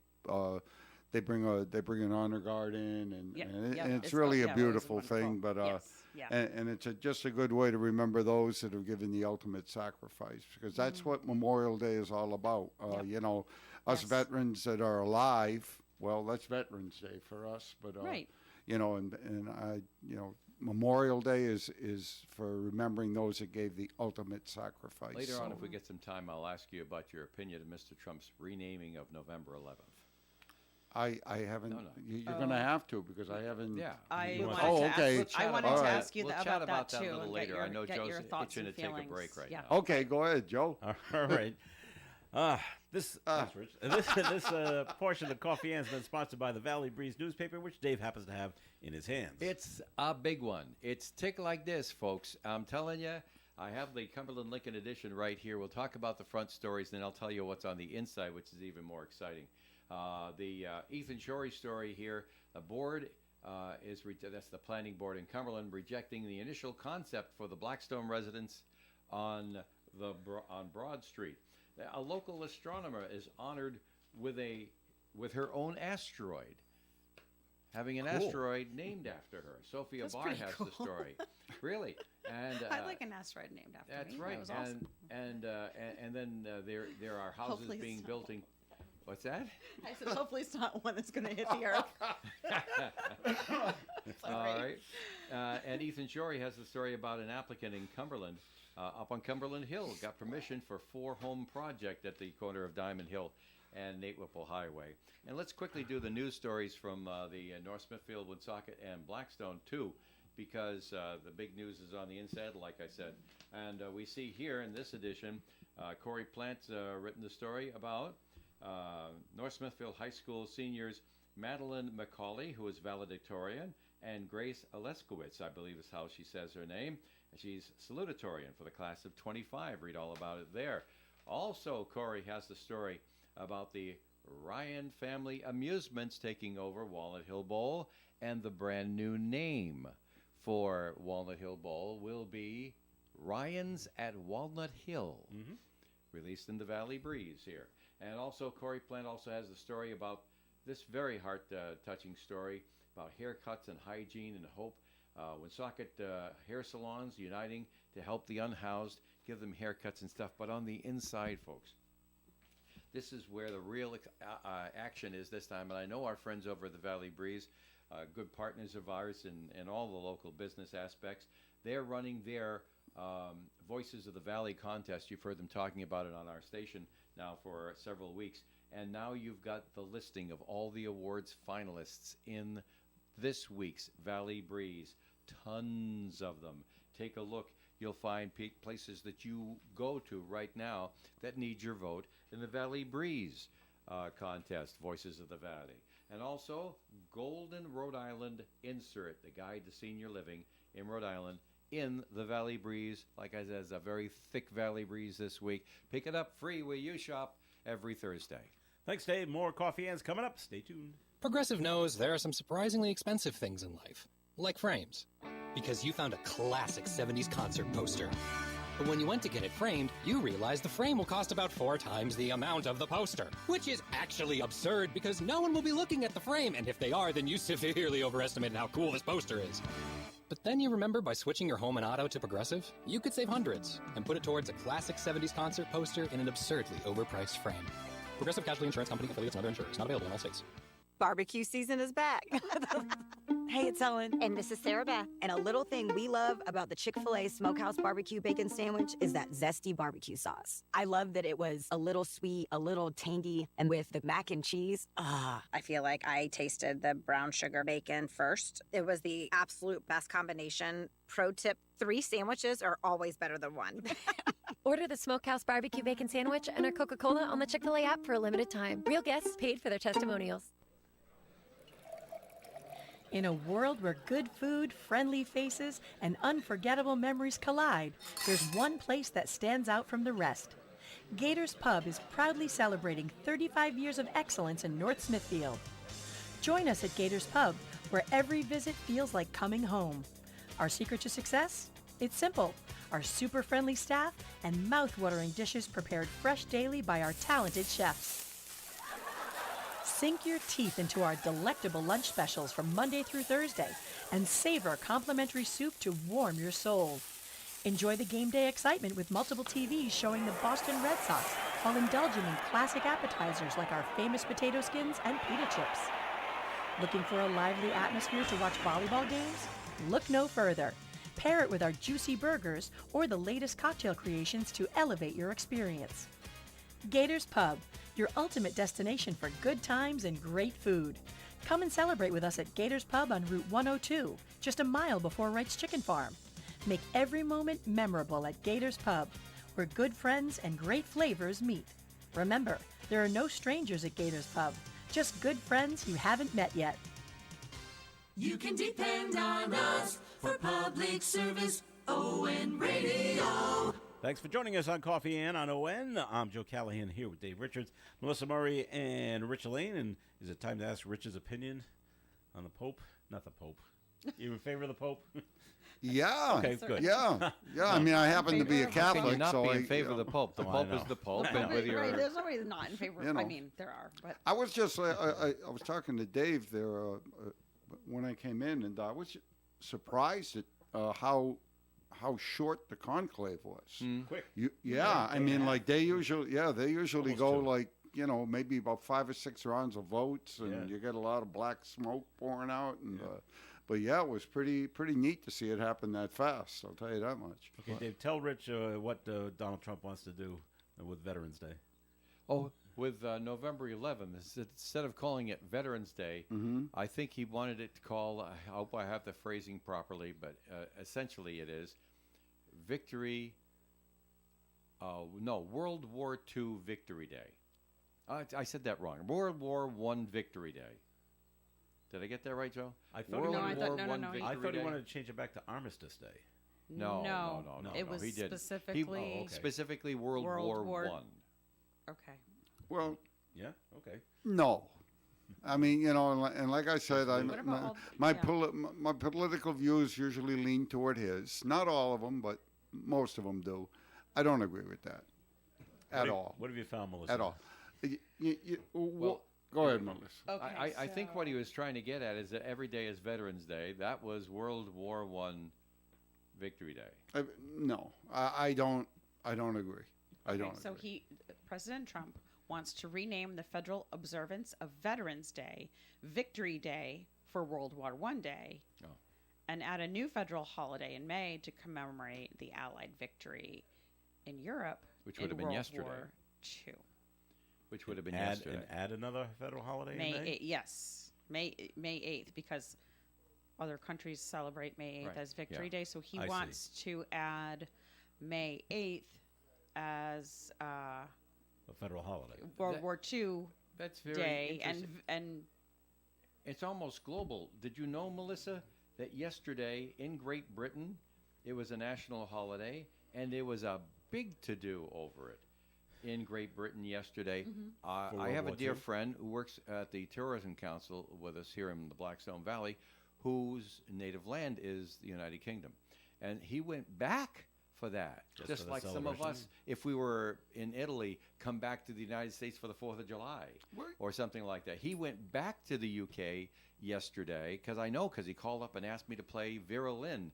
they bring an honor guard in, and it's really a beautiful thing. But and it's just a good way to remember those that have given the ultimate sacrifice, because that's what Memorial Day is all about. You know, us veterans that are alive. Well, that's Veterans Day for us, but you know, and I, you know, Memorial Day is for remembering those that gave the ultimate sacrifice. Later on, if we get some time, I'll ask you about your opinion of Mr. Trump's renaming of November 11th. I haven't. No. You're going to have to, because I haven't. Yeah. I You wanted want- to okay. ask, I wanted All to right. ask you We'll about chat that about that a too, little and later. I know get Joe's your thoughts itching and to take a feelings. break right Yeah. now. Okay, go ahead, Joe. All right. Thanks, Rich. This portion of Coffee Ann's been sponsored by the Valley Breeze newspaper, which Dave happens to have in his hands. It's a big one. It's tick like this, folks. I'm telling you, I have the Cumberland Lincoln edition right here. We'll talk about the front stories, then I'll tell you what's on the inside, which is even more exciting. The Ethan Shorey story here. The board that's the planning board in Cumberland, rejecting the initial concept for the Blackstone residence on Broad Street. A local astronomer is honored with her own asteroid. having an Cool. asteroid named after her. Sophia That's Barr pretty has cool. the story. Really. And I'd like an asteroid named after that's me. right. That was awesome. And then there are houses Hopefully being it's not built in. What's that? I said, hopefully it's not one that's going to hit the earth. All right. And Ethan Shorey has the story about an applicant in Cumberland, up on Cumberland Hill, got permission for 4-home project at the corner of Diamond Hill and Nate Whipple Highway. And let's quickly do the news stories from the North Smithfield, Woonsocket, and Blackstone, too, because the big news is on the inside, like I said. And we see here in this edition, Corey Plant's written the story about North Smithfield High School seniors Madeline McCauley, who is valedictorian, and Grace Aleskowitz, I believe is how she says her name. She's salutatorian for the class of 25. Read all about it there. Also, Corey has the story about the Ryan Family Amusements taking over Walnut Hill Bowl, and the brand new name for Walnut Hill Bowl will be Ryan's at Walnut Hill, released in the Valley Breeze here. And also, Corey Plant also has the story about this very heart-touching story about haircuts and hygiene and hope. Woonsocket hair salons uniting to help the unhoused, give them haircuts and stuff. But on the inside, folks, this is where the real action is this time. And I know our friends over at the Valley Breeze, good partners of ours in all the local business aspects, they're running their Voices of the Valley contest. You've heard them talking about it on our station now for several weeks. And now you've got the listing of all the awards finalists in this week's Valley Breeze. Tons of them. Take a look. You'll find places that you go to right now that need your vote in the Valley Breeze contest, Voices of the Valley. And also, Golden Rhode Island Insert, the guide to senior living in Rhode Island, in the Valley Breeze. Like I said, it's a very thick Valley Breeze this week. Pick it up free where you shop every Thursday. Thanks, Dave. More Coffee Hands coming up. Stay tuned. Progressive knows there are some surprisingly expensive things in life, like frames, because you found a classic 70s concert poster. But when you went to get it framed, you realized the frame will cost about 4 times the amount of the poster, which is actually absurd because no one will be looking at the frame, and if they are, then you severely overestimated how cool this poster is. But then you remember by switching your home and auto to Progressive, you could save hundreds and put it towards a classic 70s concert poster in an absurdly overpriced frame. Progressive Casualty Insurance Company, affiliates, and other insurers. Not available in all states. Barbecue season is back. Hey, it's Ellen. And this is Sarah Beth. And a little thing we love about the Chick-fil-A Smokehouse Barbecue Bacon Sandwich is that zesty barbecue sauce. I love that it was a little sweet, a little tangy, and with the mac and cheese, I feel like I tasted the brown sugar bacon first. It was the absolute best combination. Pro tip, 3 sandwiches are always better than 1. Order the Smokehouse Barbecue Bacon Sandwich and our Coca-Cola on the Chick-fil-A app for a limited time. Real guests paid for their testimonials. In a world where good food, friendly faces, and unforgettable memories collide, there's one place that stands out from the rest. Gators Pub is proudly celebrating 35 years of excellence in North Smithfield. Join us at Gators Pub, where every visit feels like coming home. Our secret to success? It's simple. Our super friendly staff and mouth-watering dishes prepared fresh daily by our talented chefs. Sink your teeth into our delectable lunch specials from Monday through Thursday and savor complimentary soup to warm your soul. Enjoy the game day excitement with multiple TVs showing the Boston Red Sox while indulging in classic appetizers like our famous potato skins and pita chips. Looking for a lively atmosphere to watch volleyball games? Look no further. Pair it with our juicy burgers or the latest cocktail creations to elevate your experience. Gators Pub, your ultimate destination for good times and great food. Come and celebrate with us at Gators Pub on Route 102, just a mile before Wright's Chicken Farm. Make every moment memorable at Gators Pub, where good friends and great flavors meet. Remember, there are no strangers at Gators Pub, just good friends you haven't met yet. You can depend on us for public service, ON Radio. Thanks for joining us on Coffee and on ON. I'm Joe Callahan here with Dave Richards, Melissa Murray, and Rich Lane. And is it time to ask Rich's opinion on the Pope? Not the Pope. You in favor of the Pope? Yeah. Okay, good. Yeah. I mean, I happen to be a Catholic, Can you not so be I, in favor of the Pope? The Pope is the Pope, and whether you're Right, there's nobody not in favor. You know. I mean, there are, but I was just I was talking to Dave there when I came in, and I was surprised at how short the conclave was. Quick. Yeah, I mean, like they usually Almost go two. like, maybe about 5 or 6 rounds of votes, and Yeah. you get a lot of black smoke pouring out, and but yeah, it was pretty neat to see it happen that fast. I'll tell you that much. Okay, Dave, tell Rich what Donald Trump wants to do with Veterans Day. Oh, with November 11th, instead of calling it Veterans Day, I think he wanted it to call, I hope I have the phrasing properly, but essentially it is Victory, World War II Victory Day. I said that wrong. World War I Victory Day. Did I get that right, Joe? I thought World he War wanted, I Victory I thought he Day? wanted to change it back to Armistice Day. No, It was he didn't. specifically Specifically World War I. Okay. Well, yeah, okay. No. I mean, and like I said, What about all- my yeah. my political views usually lean toward his. Not all of them, but most of them do. I don't agree with that at all. What have you found, Melissa? At all. Go ahead, Melissa. I think what he was trying to get at is that every day is Veterans Day. That was World War I Victory Day. No, I don't agree. I don't. So President Trump wants to rename the federal observance of Veterans Day Victory Day for World War I Day, and add a new federal holiday in May to commemorate the Allied victory in Europe, Which would in have been World yesterday. War II. Which would have been add, yesterday. And add another federal holiday May in May? 8th, yes, May 8th, because other countries celebrate May 8th Right, as Victory yeah. Day. So he I see. wants to add May 8th as A federal holiday. World War II That's very Day, interesting. and It's almost global. Did you know, Melissa, that yesterday in Great Britain it was a national holiday, and there was a big to-do over it in Great Britain yesterday. For I World have a War dear II? friend who works at the Tourism Council with us here in the Blackstone Valley, whose native land is the United Kingdom. And he went back for that. Just Just for the like some of celebration? us, if we were in Italy, come back to the United States for the 4th of July or something like that. He went back to the UK yesterday because he called up and asked me to play Vera Lynn,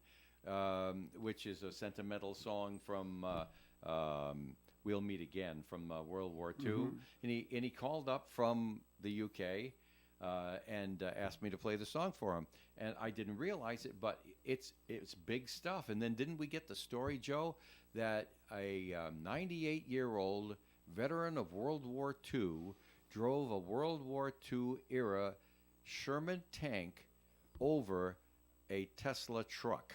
which is a sentimental song from We'll Meet Again from World War II. Mhm. And he called up from the UK and asked me to play the song for him. And I didn't realize it, but it's big stuff. And then didn't we get the story, Joe, that a 98-year-old veteran of World War II drove a World War II era Sherman tank over a Tesla truck,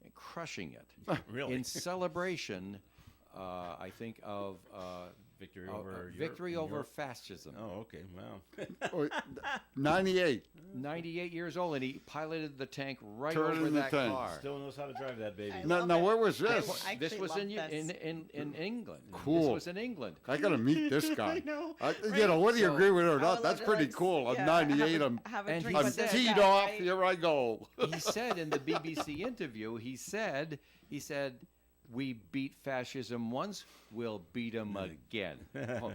and crushing it. Really? In celebration, I think, of Victory over Europe- victory over Europe? fascism. Oh, okay. Wow. 98. 98 years old, and he piloted the tank right Turning over the that tank. car. Still knows how to drive that baby. Now, where was this? I This actually was love in this. England. Cool. This was in England. I got to meet this guy. I know, Whether you So- agree with it or I would not, love that's to, pretty like, cool. I'm yeah, 98. have a And drink he with this teed guy, off. right? Here I go. He said in the BBC interview, he said, we beat fascism once, we'll beat them again. Oh,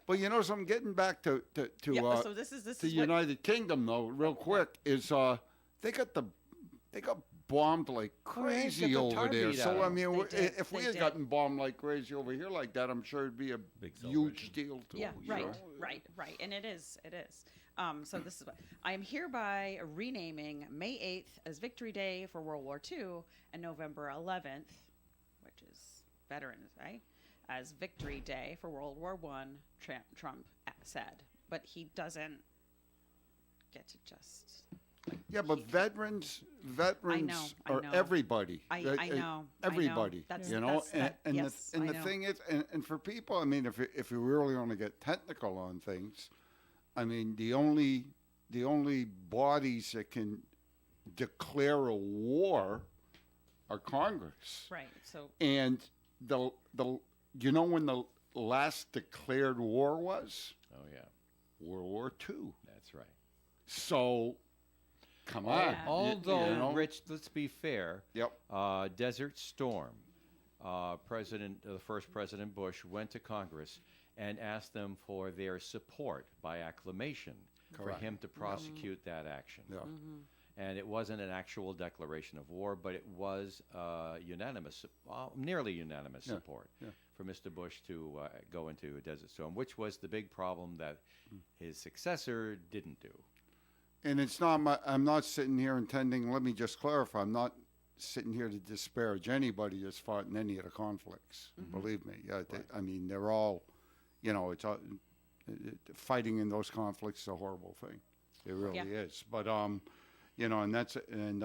But something. Getting back to Yeah, so this is the what- United Kingdom though, real quick, is they got bombed like crazy get the over tar there. beat out So of I them. mean, They did, if we they had did. gotten bombed like crazy over here like that, I'm sure it'd be a huge deal to Yeah, them. right, and it is. So this is what I am hereby renaming May 8th as Victory Day for World War II and November 11th, which is Veterans Day, as Victory Day for World War I. Trump said, but he doesn't get to just. Yeah, but veterans I know. are everybody. I know. Everybody. That's- And yes, the I know. thing is, and for people, I mean, if you really want to get technical on things, I mean, the only bodies that can declare a war are Congress. Right. So. And the when the last declared war was? Oh, yeah. World War II. That's right. So, come on. Although, Rich, let's be fair. Yep. Desert Storm, the first President Bush went to Congress and asked them for their support by acclamation Correct. for him to prosecute that action. Yeah. And it wasn't an actual declaration of war, but it was unanimous, nearly unanimous support for Mr. Bush to go into a Desert Storm, which was the big problem that his successor didn't do. And it's not I'm not sitting here intending, let me just clarify, I'm not sitting here to disparage anybody that's fought in any of the conflicts. Believe me. I mean, they're all, it's fighting in those conflicts is a horrible thing. It really is. But, and that's, and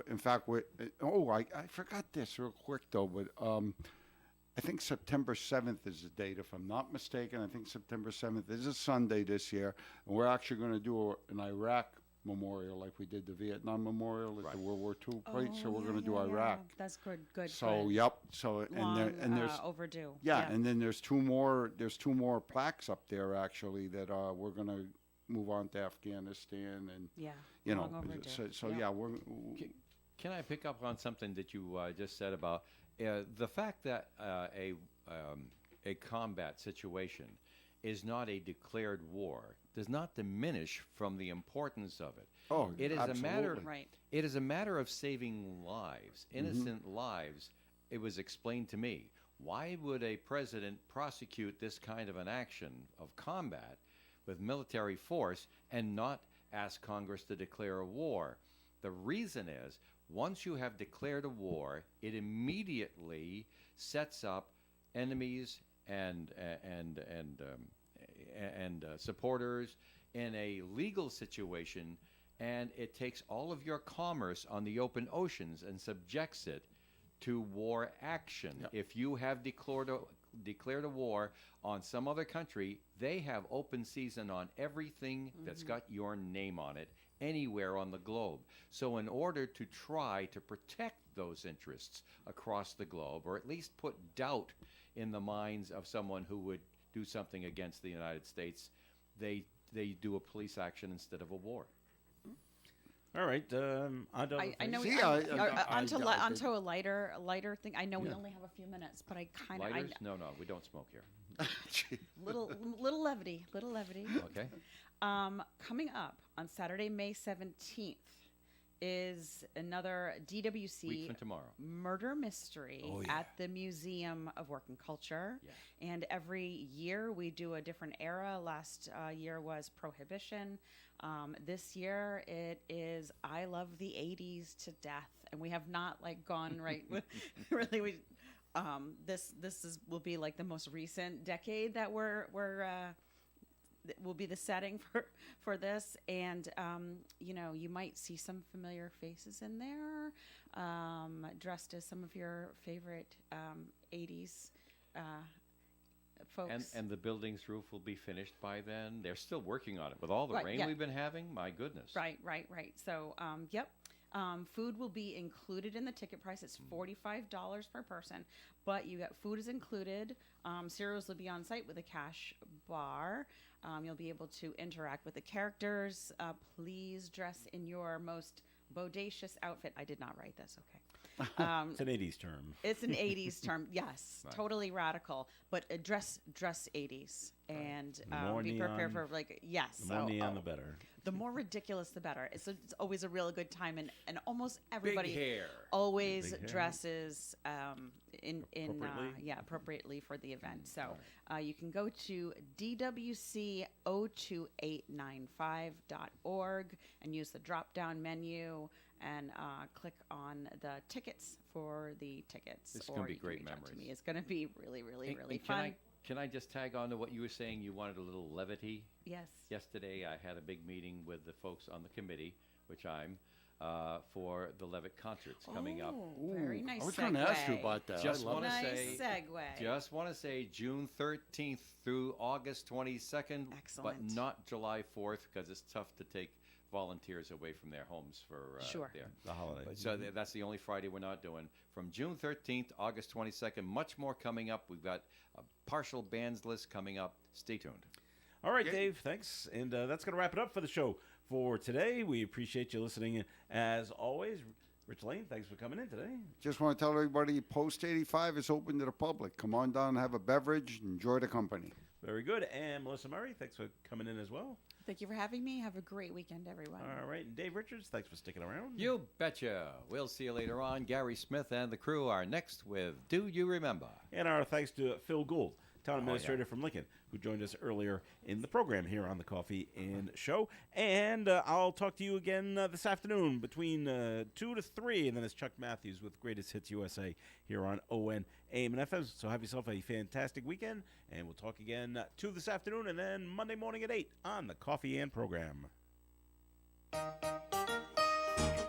in fact, I forgot this real quick though, but I think September 7th is the date, if I'm not mistaken. I think September 7th is a Sunday this year, and we're actually going to do an Iraq memorial like we did the Vietnam memorial at the World War II place. So we're going to do Iraq. That's good. Good. So good. So Long, and there's overdue. Yeah, and then there's two more plaques up there actually that we're going to move on to Afghanistan and long overdue. Can I pick up on something that you just said about the fact that a combat situation is not a declared war does not diminish from the importance of it. Oh, it is absolutely. a matter. Right. It is a matter of saving lives, innocent lives. It was explained to me. Why would a president prosecute this kind of an action of combat with military force and not ask Congress to declare a war? The reason is, once you have declared a war, it immediately sets up enemies and supporters in a legal situation, and it takes all of your commerce on the open oceans and subjects it to war action. If you have declared a war on some other country, they have open season on everything that's got your name on it anywhere on the globe. So in order to try to protect those interests across the globe, or at least put doubt in the minds of someone who would do something against the United States, they do a police action instead of a war. All right. I know. Onto a lighter thing. I know we only have a few minutes, but I kind of. Lighters? No, we don't smoke here. little levity. Okay. Coming up on Saturday, May 17th, is another DWC week from tomorrow murder mystery at the Museum of Work and Culture. Yeah. And every year we do a different era. Last year was Prohibition. This year it is I love the 80s to death, and we have not gone right with really. This will be like the most recent decade that will be the setting for this, and you might see some familiar faces in there, dressed as some of your favorite 80s folks. And the building's roof will be finished by then. They're still working on it with all the rain we've been having. My goodness. Right. So, yep. Food will be included in the ticket price. It's $45 per person, but food is included. Cereals will be on site with a cash bar. You'll be able to interact with the characters. Please dress in your most bodacious outfit. I did not write this. Okay. It's an 80s term. It's an 80s term. Yes, totally radical, but dress 80s and be prepared for yes. The more neon, the better. The more ridiculous, the better. It's always a real good time, and almost everybody Big hair. always dresses appropriately for the event. So you can go to dwc02895.org and use the drop-down menu and click on the tickets for the tickets. This is going to be great memories. It's going to be really, really, really fun. Can I just tag on to what you were saying? You wanted a little levity. Yes. Yesterday, I had a big meeting with the folks on the committee, which I'm, for the Levitt concerts coming up. Very nice. I was going to ask you about that. Just want to nice segue. Just want to say June 13th through August 22nd, but not July 4th because it's tough to take volunteers away from their homes for the holiday. So that's the only Friday we're not doing. From June 13th, August 22nd, much more coming up. We've got a partial bands list coming up. Stay tuned. All right, Dave, thanks. And that's going to wrap it up for the show for today. We appreciate you listening as always. Rich Lane, thanks for coming in today. Just want to tell everybody, Post 85 is open to the public. Come on down and have a beverage. Enjoy the company. Very good. And Melissa Murray, thanks for coming in as well. Thank you for having me. Have a great weekend, everyone. All right. And Dave Richards, thanks for sticking around. You betcha. We'll see you later on. Gary Smith and the crew are next with Do You Remember? And our thanks to Phil Gould, town administrator from Lincoln, who joined us earlier in the program here on the Coffee and Show. And I'll talk to you again this afternoon between 2 to 3. And then it's Chuck Matthews with Greatest Hits USA here on ON, AM, and FM. So have yourself a fantastic weekend. And we'll talk again 2 this afternoon and then Monday morning at 8 on the Coffee and program.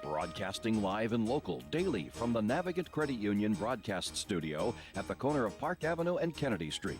Broadcasting live and local daily from the Navigant Credit Union broadcast studio at the corner of Park Avenue and Kennedy Street.